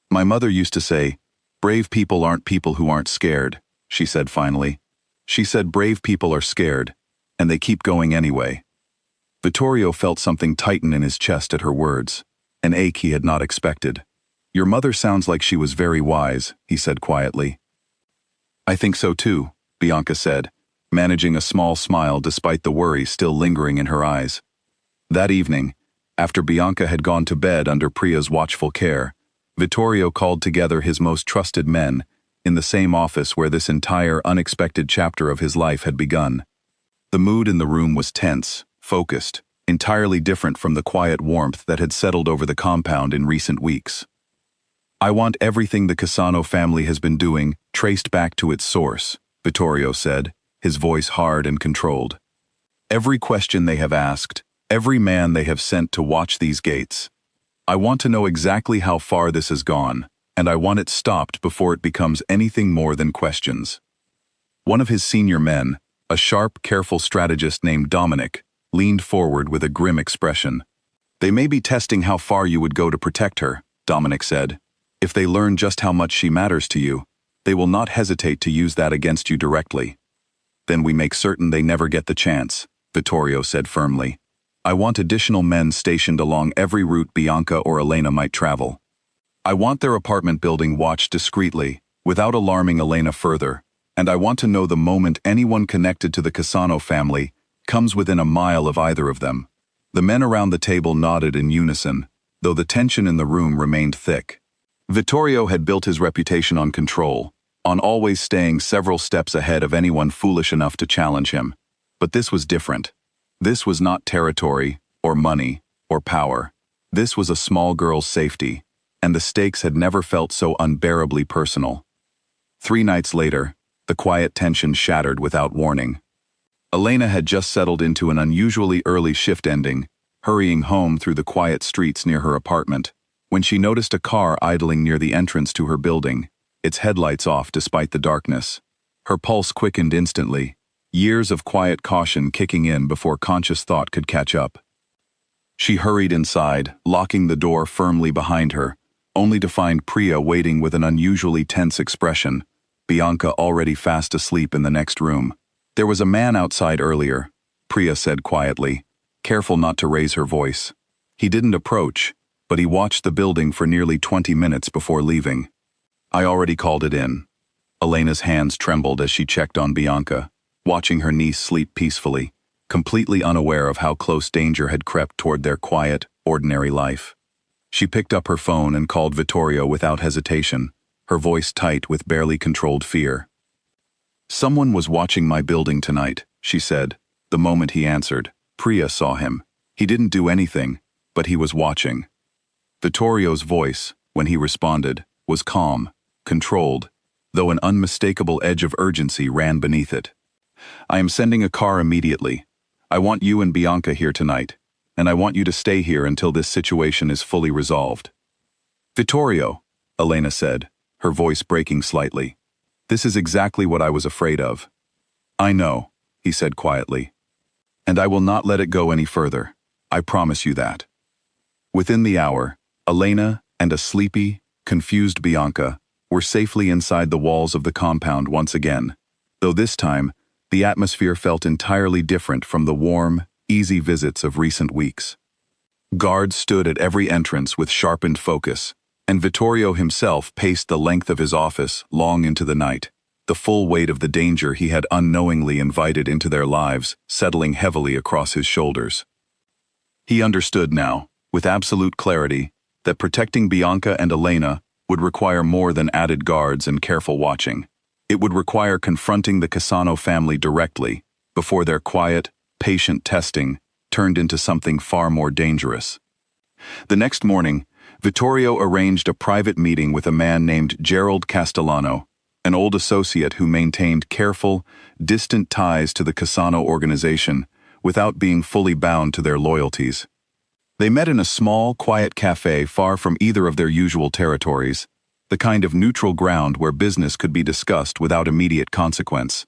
My mother used to say, brave people aren't people who aren't scared, she said finally. She said brave people are scared, and they keep going anyway. Vittorio felt something tighten in his chest at her words, an ache he had not expected. Your mother sounds like she was very wise, he said quietly. I think so too, Bianca said, managing a small smile despite the worry still lingering in her eyes. That evening, after Bianca had gone to bed under Priya's watchful care, Vittorio called together his most trusted men, in the same office where this entire unexpected chapter of his life had begun. The mood in the room was tense, focused, entirely different from the quiet warmth that had settled over the compound in recent weeks. I want everything the Cassano family has been doing traced back to its source, Vittorio said, his voice hard and controlled. Every question they have asked, every man they have sent to watch these gates. I want to know exactly how far this has gone, and I want it stopped before it becomes anything more than questions. One of his senior men, a sharp, careful strategist named Dominic, leaned forward with a grim expression. They may be testing how far you would go to protect her, Dominic said. If they learn just how much she matters to you, They will not hesitate to use that against you directly. Then we make certain they never get the chance, Vittorio said firmly. I want additional men stationed along every route Bianca or Elena might travel. I want their apartment building watched discreetly, without alarming Elena further, and I want to know the moment anyone connected to the Cassano family comes within a mile of either of them. The men around the table nodded in unison, though the tension in the room remained thick. Vittorio had built his reputation on control, on always staying several steps ahead of anyone foolish enough to challenge him. But this was different. This was not territory, or money, or power. This was a small girl's safety, and the stakes had never felt so unbearably personal. 3 nights later, the quiet tension shattered without warning. Elena had just settled into an unusually early shift ending, hurrying home through the quiet streets near her apartment, when she noticed a car idling near the entrance to her building, its headlights off despite the darkness. Her pulse quickened instantly, years of quiet caution kicking in before conscious thought could catch up. She hurried inside, locking the door firmly behind her, only to find Priya waiting with an unusually tense expression, Bianca already fast asleep in the next room. There was a man outside earlier, Priya said quietly, careful not to raise her voice. He didn't approach, but he watched the building for nearly 20 minutes before leaving. I already called it in. Elena's hands trembled as she checked on Bianca, watching her niece sleep peacefully, completely unaware of how close danger had crept toward their quiet, ordinary life. She picked up her phone and called Vittorio without hesitation, her voice tight with barely controlled fear. Someone was watching my building tonight, she said. The moment he answered, Priya saw him. He didn't do anything, but he was watching. Vittorio's voice, when he responded, was calm, controlled, though an unmistakable edge of urgency ran beneath it. I am sending a car immediately. I want you and Bianca here tonight, and I want you to stay here until this situation is fully resolved. Vittorio, Elena said, her voice breaking slightly. This is exactly what I was afraid of. I know, he said quietly. And I will not let it go any further. I promise you that. Within the hour, Elena and a sleepy, confused Bianca were safely inside the walls of the compound once again, though this time, the atmosphere felt entirely different from the warm, easy visits of recent weeks. Guards stood at every entrance with sharpened focus, and Vittorio himself paced the length of his office long into the night, the full weight of the danger he had unknowingly invited into their lives settling heavily across his shoulders. He understood now, with absolute clarity, that protecting Bianca and Elena would require more than added guards and careful watching. It would require confronting the Cassano family directly, before their quiet, patient testing turned into something far more dangerous. The next morning, Vittorio arranged a private meeting with a man named Gerald Castellano, an old associate who maintained careful, distant ties to the Cassano organization without being fully bound to their loyalties. They met in a small, quiet cafe far from either of their usual territories, the kind of neutral ground where business could be discussed without immediate consequence.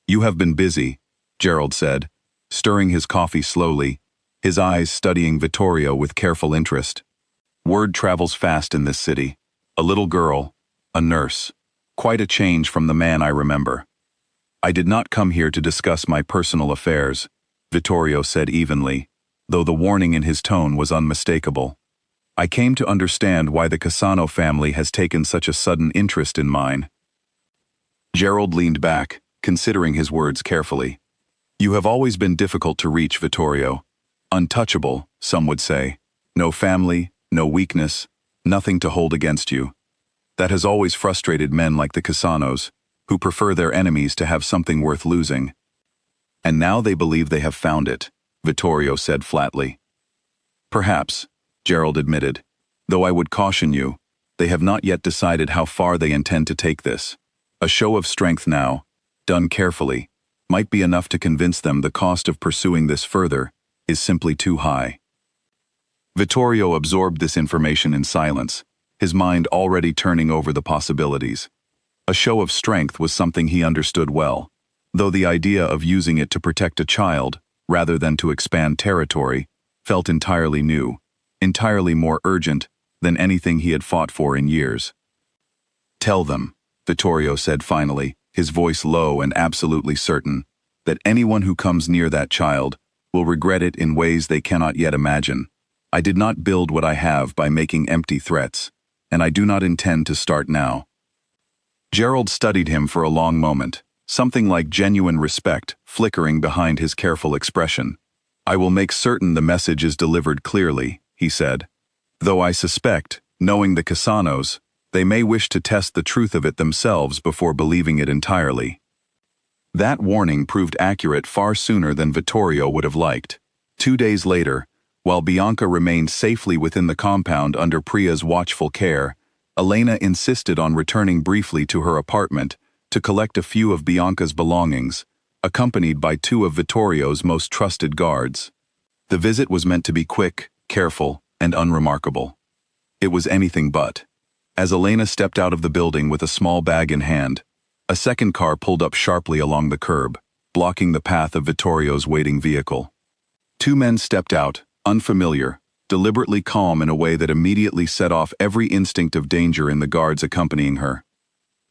You have been busy, Gerald said, stirring his coffee slowly, his eyes studying Vittorio with careful interest. Word travels fast in this city. A little girl, a nurse, quite a change from the man I remember. I did not come here to discuss my personal affairs, Vittorio said evenly, though the warning in his tone was unmistakable. I came to understand why the Cassano family has taken such a sudden interest in mine. Gerald leaned back, considering his words carefully. You have always been difficult to reach, Vittorio. Untouchable, some would say. No family, no weakness, nothing to hold against you. That has always frustrated men like the Cassanos, who prefer their enemies to have something worth losing. And now they believe they have found it, Vittorio said flatly. Perhaps, Gerald admitted, though I would caution you, they have not yet decided how far they intend to take this. A show of strength now, done carefully, might be enough to convince them the cost of pursuing this further is simply too high. Vittorio absorbed this information in silence, his mind already turning over the possibilities. A show of strength was something he understood well, though the idea of using it to protect a child, rather than to expand territory, felt entirely new, entirely more urgent than anything he had fought for in years. Tell them, Vittorio said finally, his voice low and absolutely certain, that anyone who comes near that child will regret it in ways they cannot yet imagine. I did not build what I have by making empty threats, and I do not intend to start now. Gerald studied him for a long moment, something like genuine respect flickering behind his careful expression. I will make certain the message is delivered clearly, he said. Though I suspect, knowing the Casanos, they may wish to test the truth of it themselves before believing it entirely. That warning proved accurate far sooner than Vittorio would have liked. 2 days later, while Bianca remained safely within the compound under Priya's watchful care, Elena insisted on returning briefly to her apartment to collect a few of Bianca's belongings, accompanied by 2 of Vittorio's most trusted guards. The visit was meant to be quick, careful, and unremarkable. It was anything but. As Elena stepped out of the building with a small bag in hand, a second car pulled up sharply along the curb, blocking the path of Vittorio's waiting vehicle. 2 men stepped out, unfamiliar, deliberately calm in a way that immediately set off every instinct of danger in the guards accompanying her.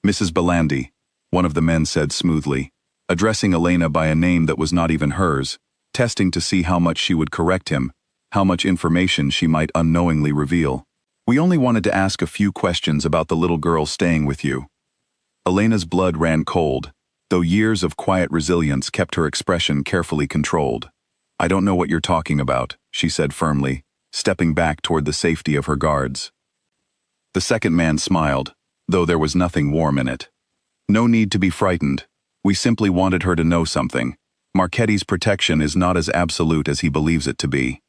Mrs. Belandi, one of the men said smoothly, addressing Elena by a name that was not even hers, testing to see how much she would correct him, how much information she might unknowingly reveal. We only wanted to ask a few questions about the little girl staying with you. Elena's blood ran cold, though years of quiet resilience kept her expression carefully controlled. I don't know what you're talking about, she said firmly, stepping back toward the safety of her guards. The second man smiled, though there was nothing warm in it. No need to be frightened. We simply wanted her to know something. Marchetti's protection is not as absolute as he believes it to be.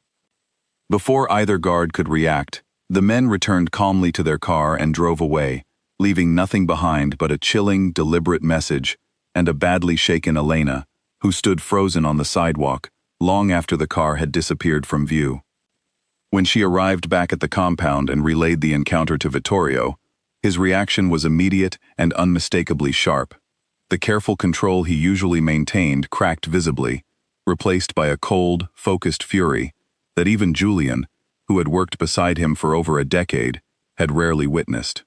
Before either guard could react, the men returned calmly to their car and drove away, leaving nothing behind but a chilling, deliberate message and a badly shaken Elena, who stood frozen on the sidewalk long after the car had disappeared from view. When she arrived back at the compound and relayed the encounter to Vittorio, his reaction was immediate and unmistakably sharp. The careful control he usually maintained cracked visibly, replaced by a cold, focused fury that even Julian, who had worked beside him for over a decade, had rarely witnessed.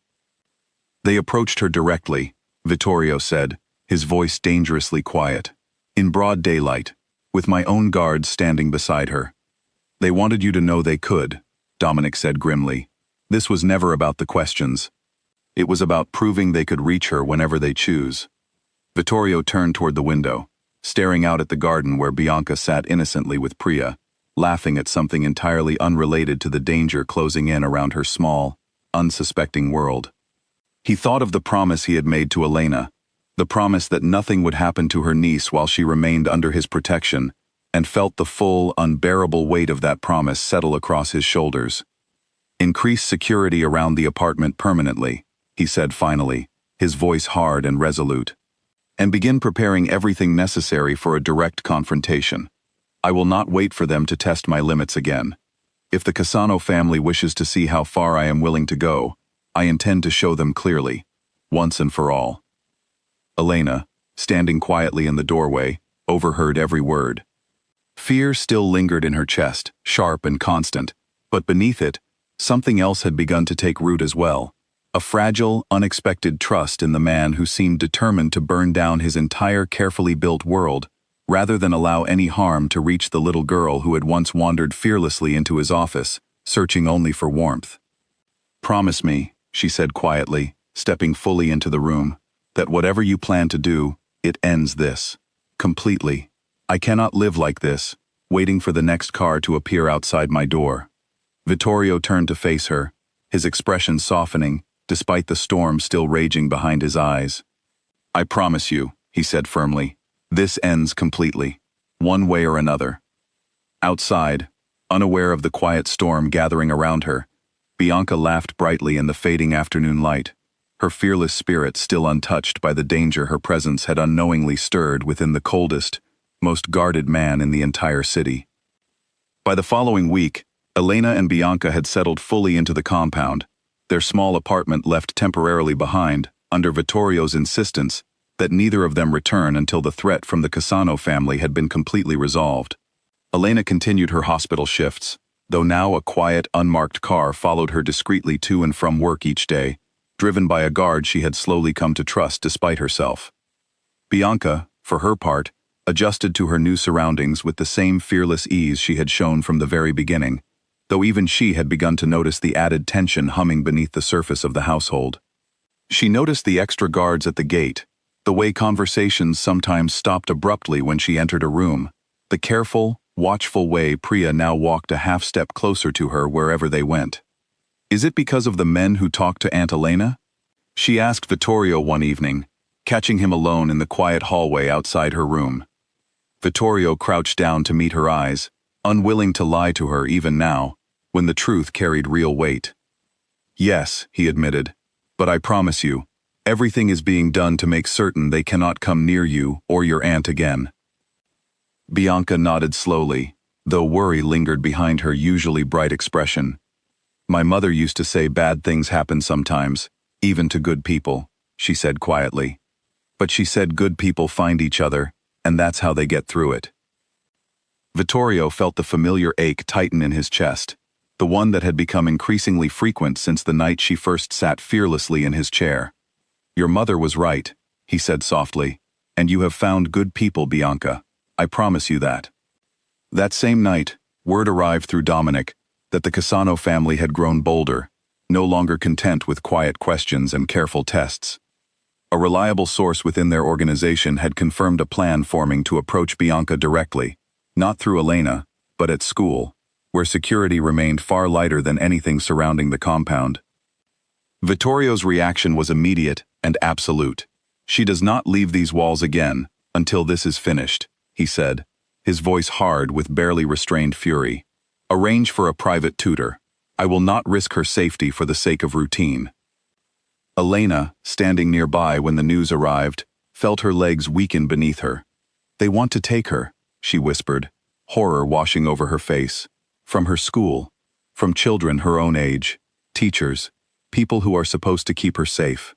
They approached her directly, Vittorio said, his voice dangerously quiet. In broad daylight, with my own guards standing beside her. They wanted you to know they could, Dominic said grimly. This was never about the questions. It was about proving they could reach her whenever they choose. Vittorio turned toward the window, staring out at the garden where Bianca sat innocently with Priya, laughing at something entirely unrelated to the danger closing in around her small, unsuspecting world. He thought of the promise he had made to Elena, the promise that nothing would happen to her niece while she remained under his protection, and felt the full, unbearable weight of that promise settle across his shoulders. Increase security around the apartment permanently, he said finally, his voice hard and resolute. And begin preparing everything necessary for a direct confrontation. I will not wait for them to test my limits again. If the Casano family wishes to see how far I am willing to go, I intend to show them clearly, once and for all. Elena, standing quietly in the doorway, overheard every word. Fear still lingered in her chest, sharp and constant, but beneath it, something else had begun to take root as well. A fragile, unexpected trust in the man who seemed determined to burn down his entire carefully built world, rather than allow any harm to reach the little girl who had once wandered fearlessly into his office, searching only for warmth. Promise me, she said quietly, stepping fully into the room, that whatever you plan to do, it ends this. Completely. I cannot live like this, waiting for the next car to appear outside my door. Vittorio turned to face her, his expression softening, despite the storm still raging behind his eyes. I promise you, he said firmly, this ends completely, one way or another. Outside, unaware of the quiet storm gathering around her, Bianca laughed brightly in the fading afternoon light, her fearless spirit still untouched by the danger her presence had unknowingly stirred within the coldest, most guarded man in the entire city. By the following week, Elena and Bianca had settled fully into the compound, their small apartment left temporarily behind, under Vittorio's insistence that neither of them return until the threat from the Casano family had been completely resolved. Elena continued her hospital shifts, though now a quiet, unmarked car followed her discreetly to and from work each day, driven by a guard she had slowly come to trust despite herself. Bianca, for her part, adjusted to her new surroundings with the same fearless ease she had shown from the very beginning, though even she had begun to notice the added tension humming beneath the surface of the household. She noticed the extra guards at the gate, the way conversations sometimes stopped abruptly when she entered a room, the careful, watchful way Priya now walked a half-step closer to her wherever they went. "Is it because of the men who talked to Aunt Elena?" she asked Vittorio one evening, catching him alone in the quiet hallway outside her room. Vittorio crouched down to meet her eyes, unwilling to lie to her even now, when the truth carried real weight. "Yes," he admitted, "but I promise you, everything is being done to make certain they cannot come near you or your aunt again." Bianca nodded slowly, though worry lingered behind her usually bright expression. "My mother used to say bad things happen sometimes, even to good people," she said quietly. "But she said good people find each other, and that's how they get through it." Vittorio felt the familiar ache tighten in his chest, the one that had become increasingly frequent since the night she first sat fearlessly in his chair. "Your mother was right," he said softly, "and you have found good people, Bianca. I promise you that." That same night, word arrived through Dominic that the Cassano family had grown bolder, no longer content with quiet questions and careful tests. A reliable source within their organization had confirmed a plan forming to approach Bianca directly, not through Elena, but at school, where security remained far lighter than anything surrounding the compound. Vittorio's reaction was immediate and absolute. "She does not leave these walls again until this is finished," he said, his voice hard with barely restrained fury. "Arrange for a private tutor. I will not risk her safety for the sake of routine." Elena, standing nearby when the news arrived, felt her legs weaken beneath her. "They want to take her," she whispered, horror washing over her face. "From her school, from children her own age, teachers, people who are supposed to keep her safe."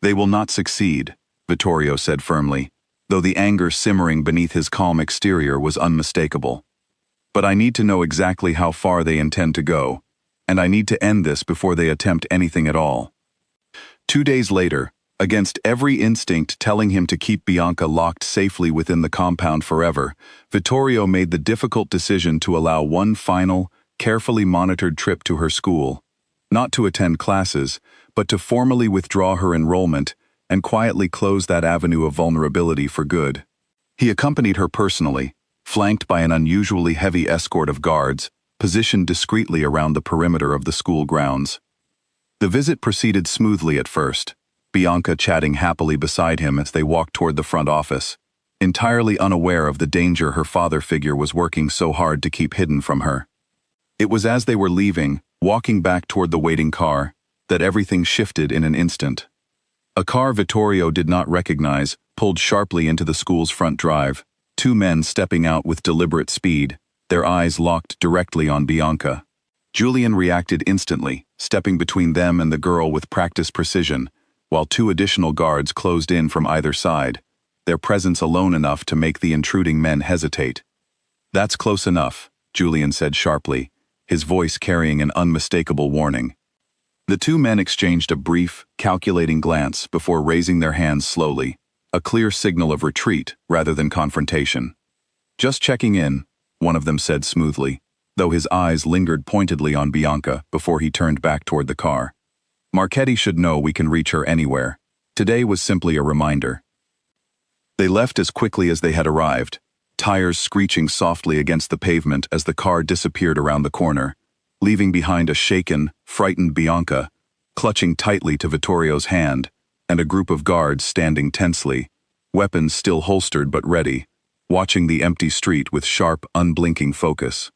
"They will not succeed," Vittorio said firmly, though the anger simmering beneath his calm exterior was unmistakable. "But I need to know exactly how far they intend to go, and I need to end this before they attempt anything at all." 2 days later, against every instinct telling him to keep Bianca locked safely within the compound forever, Vittorio made the difficult decision to allow one final, carefully monitored trip to her school, not to attend classes, but to formally withdraw her enrollment and quietly close that avenue of vulnerability for good. He accompanied her personally, flanked by an unusually heavy escort of guards, positioned discreetly around the perimeter of the school grounds. The visit proceeded smoothly at first, Bianca chatting happily beside him as they walked toward the front office, entirely unaware of the danger her father figure was working so hard to keep hidden from her. It was as they were leaving, walking back toward the waiting car, that everything shifted in an instant. A car Vittorio did not recognize pulled sharply into the school's front drive, 2 men stepping out with deliberate speed, their eyes locked directly on Bianca. Julian reacted instantly, stepping between them and the girl with practiced precision, while 2 additional guards closed in from either side, their presence alone enough to make the intruding men hesitate. "That's close enough," Julian said sharply, his voice carrying an unmistakable warning. The 2 men exchanged a brief, calculating glance before raising their hands slowly, a clear signal of retreat rather than confrontation. "Just checking in," one of them said smoothly, though his eyes lingered pointedly on Bianca before he turned back toward the car. "Marchetti should know we can reach her anywhere. Today was simply a reminder." They left as quickly as they had arrived, tires screeching softly against the pavement as the car disappeared around the corner, leaving behind a shaken, frightened Bianca, clutching tightly to Vittorio's hand, and a group of guards standing tensely, weapons still holstered but ready, watching the empty street with sharp, unblinking focus.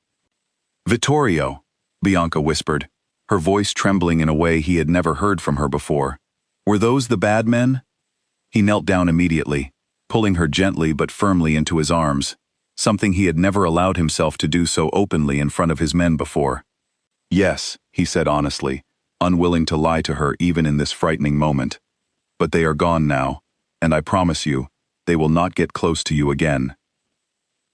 "Vittorio," Bianca whispered, her voice trembling in a way he had never heard from her before. "Were those the bad men?" He knelt down immediately, pulling her gently but firmly into his arms, something he had never allowed himself to do so openly in front of his men before. "Yes," he said honestly, unwilling to lie to her even in this frightening moment. "But they are gone now, and I promise you, they will not get close to you again."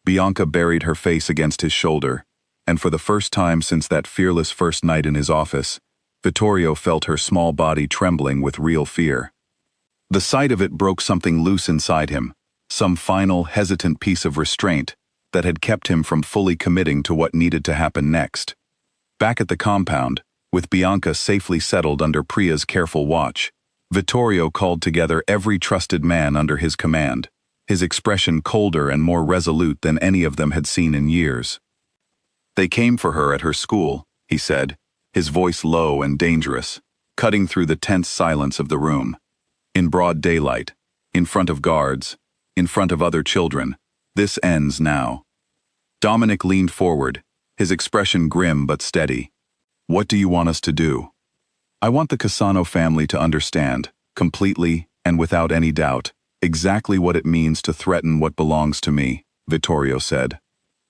Bianca buried her face against his shoulder, and for the first time since that fearless first night in his office, Vittorio felt her small body trembling with real fear. The sight of it broke something loose inside him, some final, hesitant piece of restraint that had kept him from fully committing to what needed to happen next. Back at the compound, with Bianca safely settled under Priya's careful watch, Vittorio called together every trusted man under his command, his expression colder and more resolute than any of them had seen in years. They came for her at her school, he said, his voice low and dangerous, cutting through the tense silence of the room. In broad daylight, in front of guards, in front of other children, this ends now. Dominic leaned forward, his expression grim but steady. What do you want us to do? I want the Cassano family to understand, completely and without any doubt, exactly what it means to threaten what belongs to me, Vittorio said.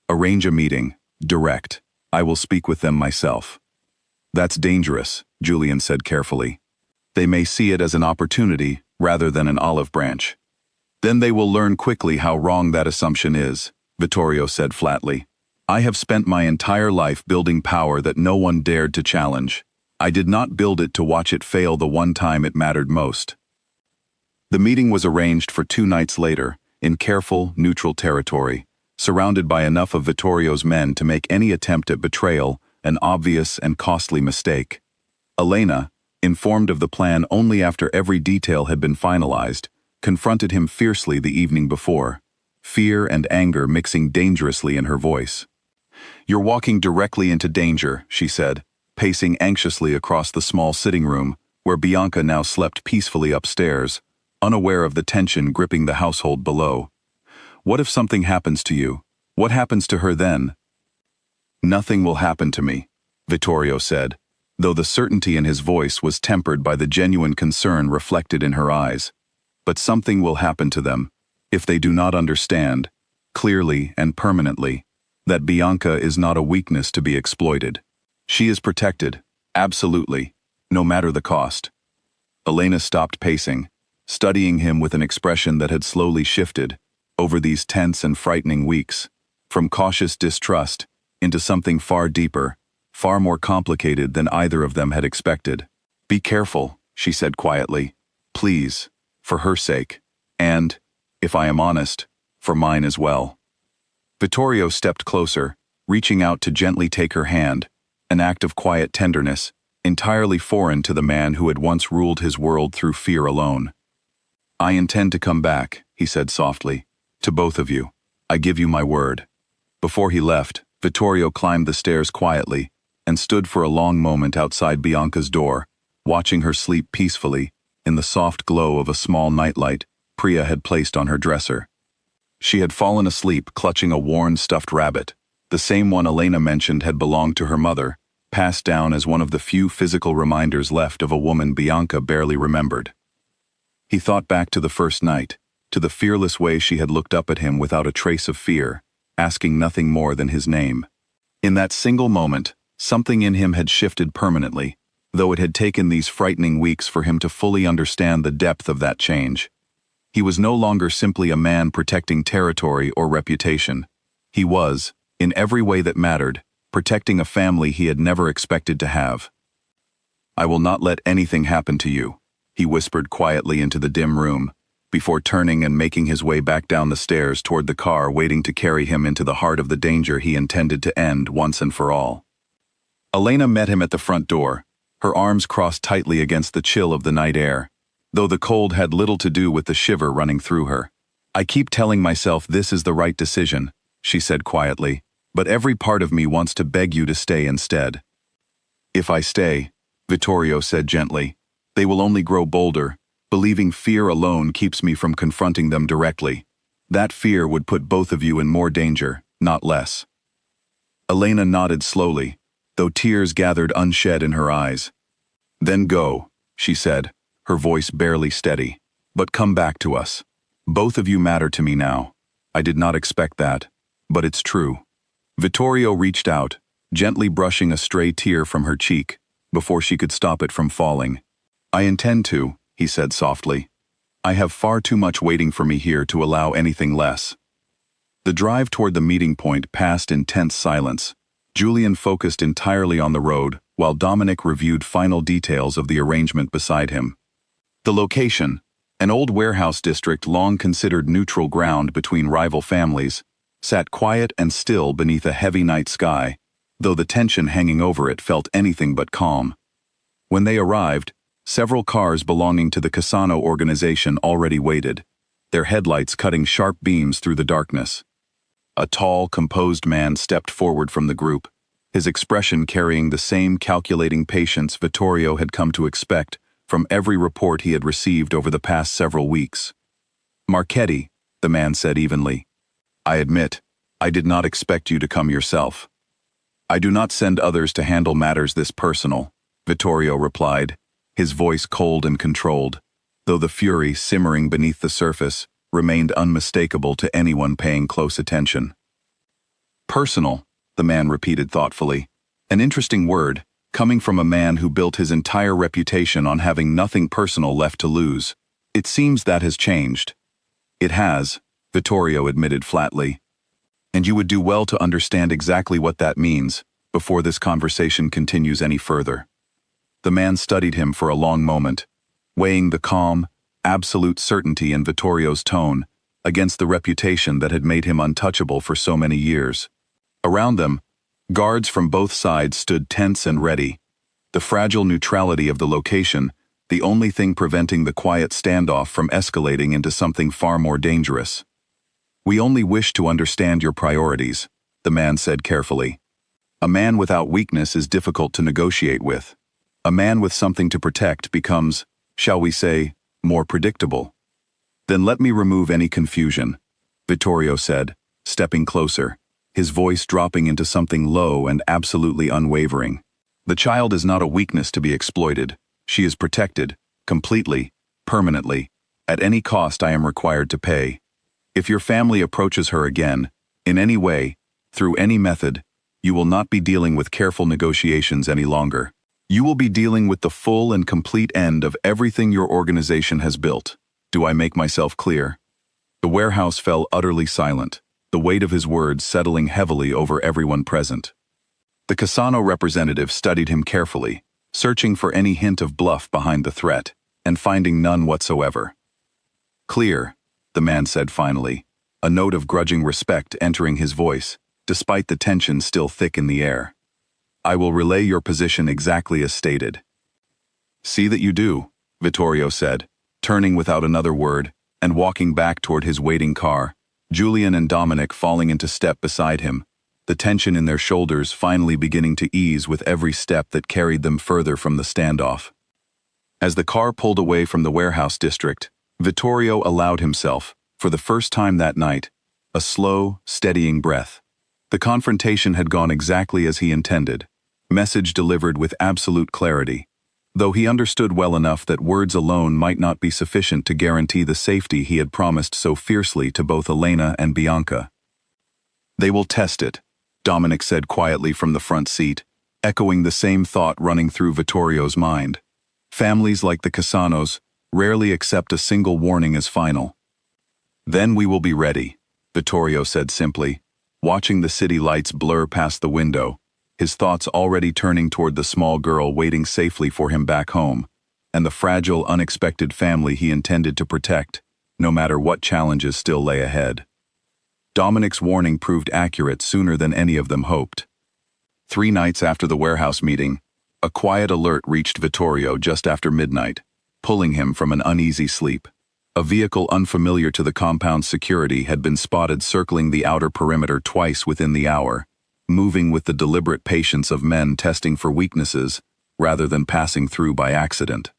Arrange a meeting, direct. I will speak with them myself. That's dangerous, Julian said carefully. They may see it as an opportunity rather than an olive branch. Then they will learn quickly how wrong that assumption is, Vittorio said flatly. I have spent my entire life building power that no one dared to challenge. I did not build it to watch it fail the one time it mattered most. The meeting was arranged for 2 nights later, in careful, neutral territory, surrounded by enough of Vittorio's men to make any attempt at betrayal an obvious and costly mistake. Elena, informed of the plan only after every detail had been finalized, confronted him fiercely the evening before, fear and anger mixing dangerously in her voice. You're walking directly into danger, she said, pacing anxiously across the small sitting room, where Bianca now slept peacefully upstairs, unaware of the tension gripping the household below. What if something happens to you? What happens to her then? Nothing will happen to me, Vittorio said, though the certainty in his voice was tempered by the genuine concern reflected in her eyes. But something will happen to them, if they do not understand, clearly and permanently, that Bianca is not a weakness to be exploited. She is protected, absolutely, no matter the cost. Elena stopped pacing, studying him with an expression that had slowly shifted, over these tense and frightening weeks, from cautious distrust into something far deeper, far more complicated than either of them had expected. Be careful, she said quietly. Please, for her sake, and, if I am honest, for mine as well. Vittorio stepped closer, reaching out to gently take her hand, an act of quiet tenderness, entirely foreign to the man who had once ruled his world through fear alone. I intend to come back, he said softly, to both of you. I give you my word. Before he left, Vittorio climbed the stairs quietly and stood for a long moment outside Bianca's door, watching her sleep peacefully in the soft glow of a small nightlight Priya had placed on her dresser. She had fallen asleep clutching a worn stuffed rabbit, the same one Elena mentioned had belonged to her mother, passed down as one of the few physical reminders left of a woman Bianca barely remembered. He thought back to the first night, to the fearless way she had looked up at him without a trace of fear, asking nothing more than his name. In that single moment, something in him had shifted permanently, though it had taken these frightening weeks for him to fully understand the depth of that change. He was no longer simply a man protecting territory or reputation. He was, in every way that mattered, protecting a family he had never expected to have. I will not let anything happen to you, he whispered quietly into the dim room, before turning and making his way back down the stairs toward the car waiting to carry him into the heart of the danger he intended to end once and for all. Elena met him at the front door, her arms crossed tightly against the chill of the night air, though the cold had little to do with the shiver running through her. I keep telling myself this is the right decision, she said quietly, but every part of me wants to beg you to stay instead. If I stay, Vittorio said gently, they will only grow bolder. Believing fear alone keeps me from confronting them directly. That fear would put both of you in more danger, not less. Elena nodded slowly, though tears gathered unshed in her eyes. Then go, she said, her voice barely steady. But come back to us. Both of you matter to me now. I did not expect that, but it's true. Vittorio reached out, gently brushing a stray tear from her cheek, before she could stop it from falling. I intend to, he said softly. I have far too much waiting for me here to allow anything less. The drive toward the meeting point passed in tense silence, Julian focused entirely on the road, while Dominic reviewed final details of the arrangement beside him. The location, an old warehouse district long considered neutral ground between rival families, sat quiet and still beneath a heavy night sky, though the tension hanging over it felt anything but calm. When they arrived, several cars belonging to the Cassano organization already waited, their headlights cutting sharp beams through the darkness. A tall, composed man stepped forward from the group, his expression carrying the same calculating patience Vittorio had come to expect from every report he had received over the past several weeks. "Marchetti," the man said evenly, "I admit, I did not expect you to come yourself." "I do not send others to handle matters this personal," Vittorio replied, his voice cold and controlled, though the fury simmering beneath the surface remained unmistakable to anyone paying close attention. "Personal," the man repeated thoughtfully, an interesting word, coming from a man who built his entire reputation on having nothing personal left to lose. "It seems that has changed." "It has," Vittorio admitted flatly. "And you would do well to understand exactly what that means before this conversation continues any further." The man studied him for a long moment, weighing the calm, absolute certainty in Vittorio's tone against the reputation that had made him untouchable for so many years. Around them, guards from both sides stood tense and ready, the fragile neutrality of the location the only thing preventing the quiet standoff from escalating into something far more dangerous. "We only wish to understand your priorities," the man said carefully. "A man without weakness is difficult to negotiate with. A man with something to protect becomes, shall we say, more predictable." "Then let me remove any confusion," Vittorio said, stepping closer, his voice dropping into something low and absolutely unwavering. "The child is not a weakness to be exploited. She is protected, completely, permanently, at any cost I am required to pay. If your family approaches her again, in any way, through any method, you will not be dealing with careful negotiations any longer. You will be dealing with the full and complete end of everything your organization has built. Do I make myself clear?" The warehouse fell utterly silent, the weight of his words settling heavily over everyone present. The Cassano representative studied him carefully, searching for any hint of bluff behind the threat, and finding none whatsoever. "Clear," the man said finally, a note of grudging respect entering his voice, despite the tension still thick in the air. "I will relay your position exactly as stated." "See that you do," Vittorio said, turning without another word, and walking back toward his waiting car, Julian and Dominic falling into step beside him, the tension in their shoulders finally beginning to ease with every step that carried them further from the standoff. As the car pulled away from the warehouse district, Vittorio allowed himself, for the first time that night, a slow, steadying breath. The confrontation had gone exactly as he intended, message delivered with absolute clarity, though he understood well enough that words alone might not be sufficient to guarantee the safety he had promised so fiercely to both Elena and Bianca. "They will test it," Dominic said quietly from the front seat, echoing the same thought running through Vittorio's mind. "Families like the Cassanos rarely accept a single warning as final." "Then we will be ready," Vittorio said simply, watching the city lights blur past the window, his thoughts already turning toward the small girl waiting safely for him back home, and the fragile, unexpected family he intended to protect, no matter what challenges still lay ahead. Dominic's warning proved accurate sooner than any of them hoped. 3 nights after the warehouse meeting, a quiet alert reached Vittorio just after midnight, pulling him from an uneasy sleep. A vehicle unfamiliar to the compound's security had been spotted circling the outer perimeter twice within the hour, moving with the deliberate patience of men testing for weaknesses rather than passing through by accident.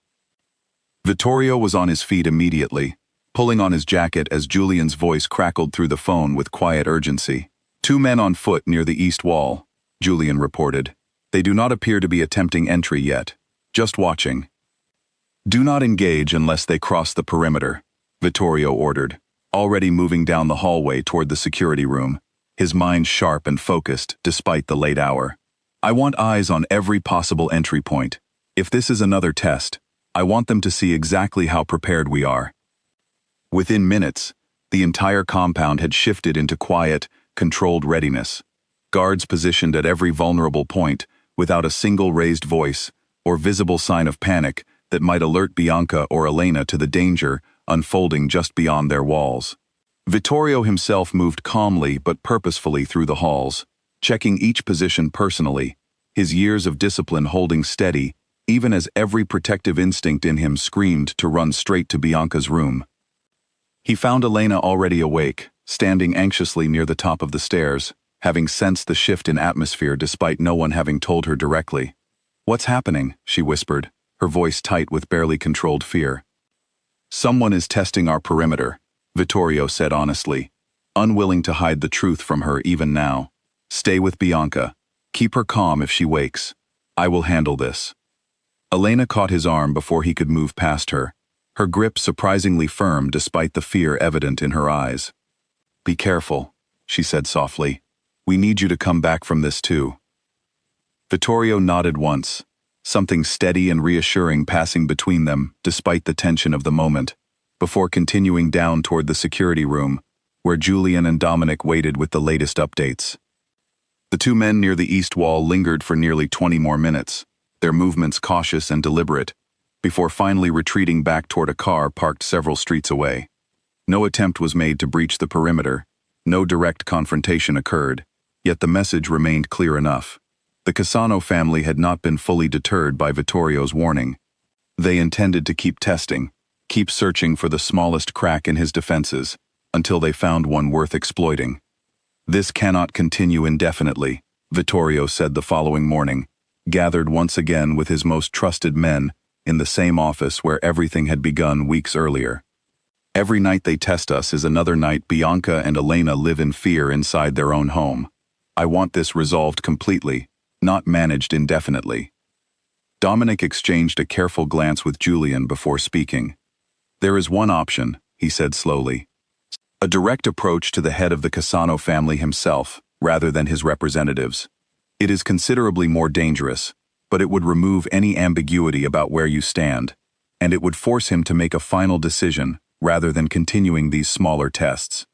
Vittorio was on his feet immediately, pulling on his jacket as Julian's voice crackled through the phone with quiet urgency. "2 men on foot near the east wall," Julian reported. "They do not appear to be attempting entry yet. Just watching." "Do not engage unless they cross the perimeter," Vittorio ordered, already moving down the hallway toward the security room, his mind sharp and focused despite the late hour. "I want eyes on every possible entry point. If this is another test, I want them to see exactly how prepared we are." Within minutes, the entire compound had shifted into quiet, controlled readiness. guards positioned at every vulnerable point, without a single raised voice or visible sign of panic that might alert Bianca or Elena to the danger unfolding just beyond their walls. Vittorio himself moved calmly but purposefully through the halls, checking each position personally, his years of discipline holding steady, even as every protective instinct in him screamed to run straight to Bianca's room. He found Elena already awake, standing anxiously near the top of the stairs, having sensed the shift in atmosphere despite no one having told her directly. "What's happening?" she whispered, her voice tight with barely controlled fear. "Someone is testing our perimeter," Vittorio said honestly, unwilling to hide the truth from her even now. "Stay with Bianca. Keep her calm if she wakes. I will handle this." Elena caught his arm before he could move past her, her grip surprisingly firm despite the fear evident in her eyes. "Be careful," she said softly. "We need you to come back from this too." Vittorio nodded once, something steady and reassuring passing between them despite the tension of the moment, before continuing down toward the security room, where Julian and Dominic waited with the latest updates. The two men near the east wall lingered for nearly 20 more minutes, their movements cautious and deliberate, before finally retreating back toward a car parked several streets away. No attempt was made to breach the perimeter, no direct confrontation occurred, yet the message remained clear enough. The Cassano family had not been fully deterred by Vittorio's warning. They intended to keep testing, keep searching for the smallest crack in his defenses, until they found one worth exploiting. "This cannot continue indefinitely," Vittorio said the following morning, gathered once again with his most trusted men in the same office where everything had begun weeks earlier. "Every night they test us is another night Bianca and Elena live in fear inside their own home. I want this resolved completely, not managed indefinitely." Dominic exchanged a careful glance with Julian before speaking. "There is one option," he said slowly. "A direct approach to the head of the Cassano family himself, rather than his representatives. It is considerably more dangerous, but it would remove any ambiguity about where you stand, and it would force him to make a final decision rather than continuing these smaller tests."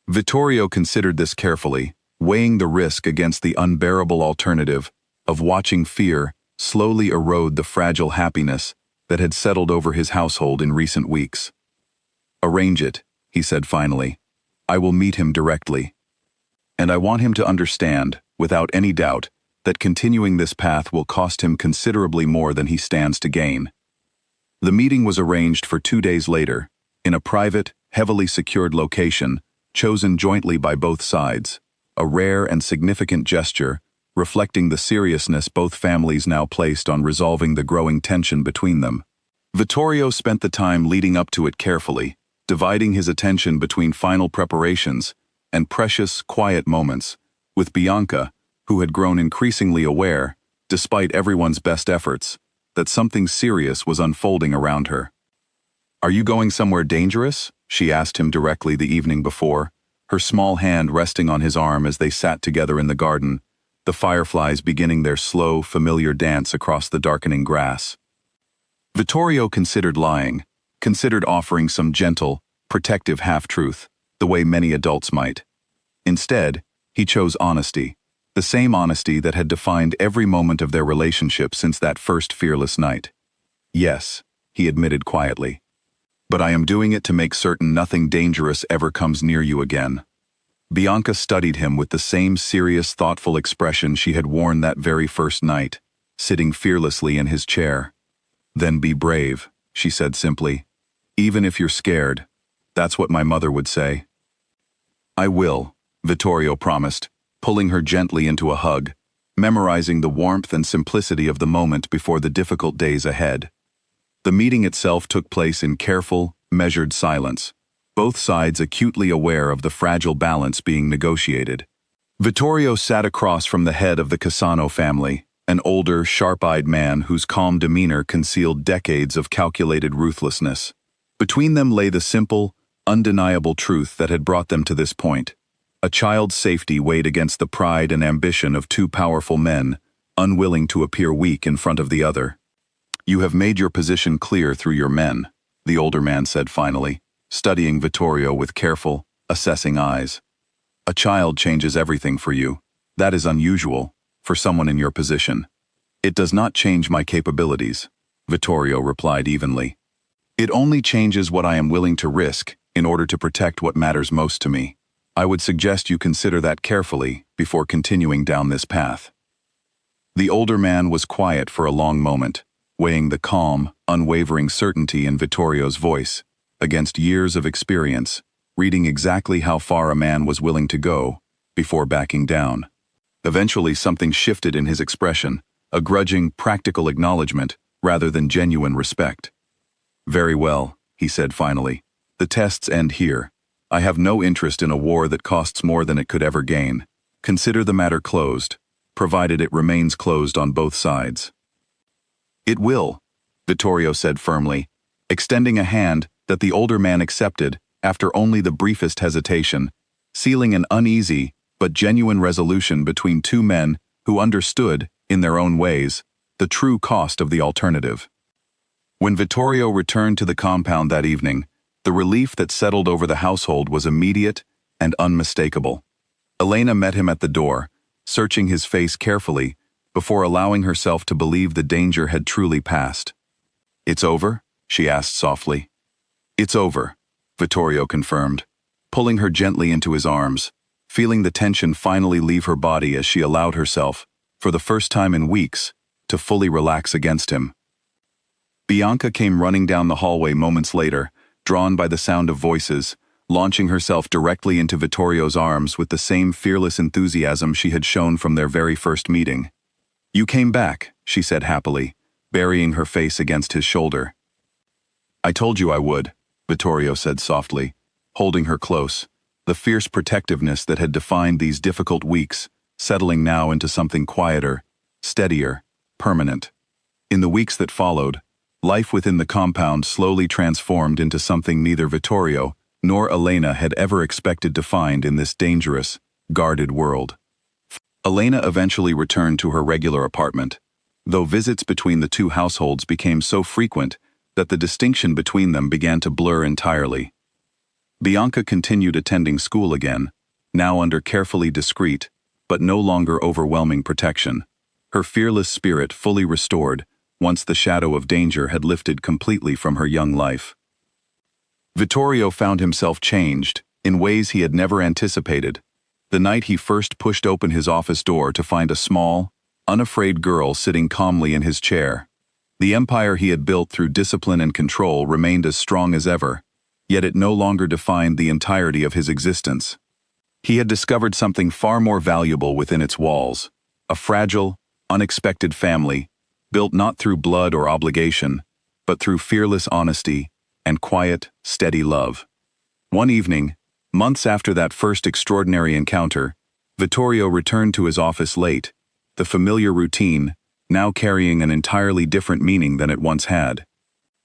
Vittorio considered this carefully, weighing the risk against the unbearable alternative of watching fear slowly erode the fragile happiness that had settled over his household in recent weeks. "Arrange it," he said finally. "I will meet him directly. And I want him to understand, without any doubt, that continuing this path will cost him considerably more than he stands to gain." The meeting was arranged for 2 days later, in a private, heavily secured location, chosen jointly by both sides, a rare and significant gesture, reflecting the seriousness both families now placed on resolving the growing tension between them. Vittorio spent the time leading up to it carefully, dividing his attention between final preparations and precious, quiet moments, with Bianca, who had grown increasingly aware, despite everyone's best efforts, that something serious was unfolding around her. "Are you going somewhere dangerous?" she asked him directly the evening before, her small hand resting on his arm as they sat together in the garden, the fireflies beginning their slow, familiar dance across the darkening grass. Vittorio considered lying, considered offering some gentle, protective half-truth, the way many adults might. Instead, he chose honesty, the same honesty that had defined every moment of their relationship since that first fearless night. "Yes," he admitted quietly. "But I am doing it to make certain nothing dangerous ever comes near you again." Bianca studied him with the same serious, thoughtful expression she had worn that very first night, sitting fearlessly in his chair. "Then be brave," she said simply. "Even if you're scared. That's what my mother would say." "I will," Vittorio promised, pulling her gently into a hug, memorizing the warmth and simplicity of the moment before the difficult days ahead. The meeting itself took place in careful, measured silence, both sides acutely aware of the fragile balance being negotiated. Vittorio sat across from the head of the Cassano family, an older, sharp-eyed man whose calm demeanor concealed decades of calculated ruthlessness. Between them lay the simple, undeniable truth that had brought them to this point. A child's safety weighed against the pride and ambition of two powerful men, unwilling to appear weak in front of the other. "You have made your position clear through your men," the older man said finally, studying Vittorio with careful, assessing eyes. "A child changes everything for you. That is unusual, for someone in your position. It does not change my capabilities, Vittorio replied evenly. It only changes what I am willing to risk in order to protect what matters most to me. I would suggest you consider that carefully before continuing down this path. The older man was quiet for a long moment, weighing the calm, unwavering certainty in Vittorio's voice against years of experience, reading exactly how far a man was willing to go before backing down. Eventually, something shifted in his expression, a grudging, practical acknowledgement rather than genuine respect. Very well, he said finally. The tests end here. I have no interest in a war that costs more than it could ever gain. Consider the matter closed, provided it remains closed on both sides. It will, Vittorio said firmly, extending a hand that the older man accepted after only the briefest hesitation, sealing an uneasy but genuine resolution between two men who understood, in their own ways, the true cost of the alternative. When Vittorio returned to the compound that evening, the relief that settled over the household was immediate and unmistakable. Elena met him at the door, searching his face carefully before allowing herself to believe the danger had truly passed. It's over? She asked softly. It's over, Vittorio confirmed, pulling her gently into his arms, feeling the tension finally leave her body as she allowed herself, for the first time in weeks, to fully relax against him. Bianca came running down the hallway moments later, drawn by the sound of voices, launching herself directly into Vittorio's arms with the same fearless enthusiasm she had shown from their very first meeting. You came back, she said happily, burying her face against his shoulder. I told you I would, Vittorio said softly, holding her close, the fierce protectiveness that had defined these difficult weeks, settling now into something quieter, steadier, permanent. In the weeks that followed, life within the compound slowly transformed into something neither Vittorio nor Elena had ever expected to find in this dangerous, guarded world. Elena eventually returned to her regular apartment, though visits between the two households became so frequent that the distinction between them began to blur entirely. Bianca continued attending school again, now under carefully discreet, but no longer overwhelming protection, her fearless spirit fully restored once the shadow of danger had lifted completely from her young life. Vittorio found himself changed in ways he had never anticipated. The night he first pushed open his office door to find a small, unafraid girl sitting calmly in his chair. The empire he had built through discipline and control remained as strong as ever, yet it no longer defined the entirety of his existence. He had discovered something far more valuable within its walls, a fragile, unexpected family, built not through blood or obligation, but through fearless honesty and quiet, steady love. One evening, months after that first extraordinary encounter, Vittorio returned to his office late, the familiar routine now carrying an entirely different meaning than it once had.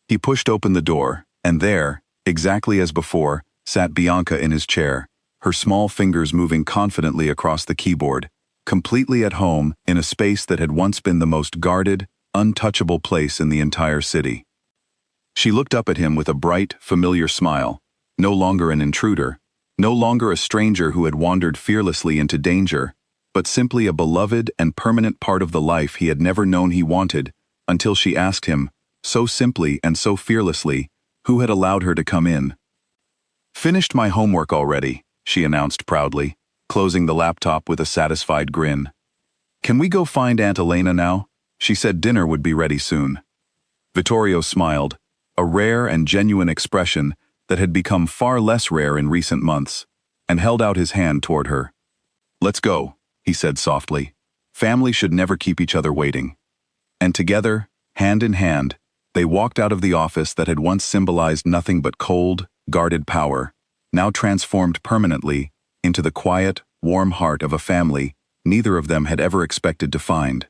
He pushed open the door, and there, exactly as before, sat Bianca in his chair, her small fingers moving confidently across the keyboard, completely at home in a space that had once been the most guarded, untouchable place in the entire city. She looked up at him with a bright, familiar smile, no longer an intruder, no longer a stranger who had wandered fearlessly into danger, but simply a beloved and permanent part of the life he had never known he wanted, until she asked him, so simply and so fearlessly, who had allowed her to come in. Finished my homework already, she announced proudly, closing the laptop with a satisfied grin. Can we go find Aunt Elena now? She said dinner would be ready soon. Vittorio smiled, a rare and genuine expression that had become far less rare in recent months, and held out his hand toward her. Let's go, he said softly. Family should never keep each other waiting. And together, hand in hand, they walked out of the office that had once symbolized nothing but cold, guarded power, now transformed permanently into the quiet, warm heart of a family neither of them had ever expected to find.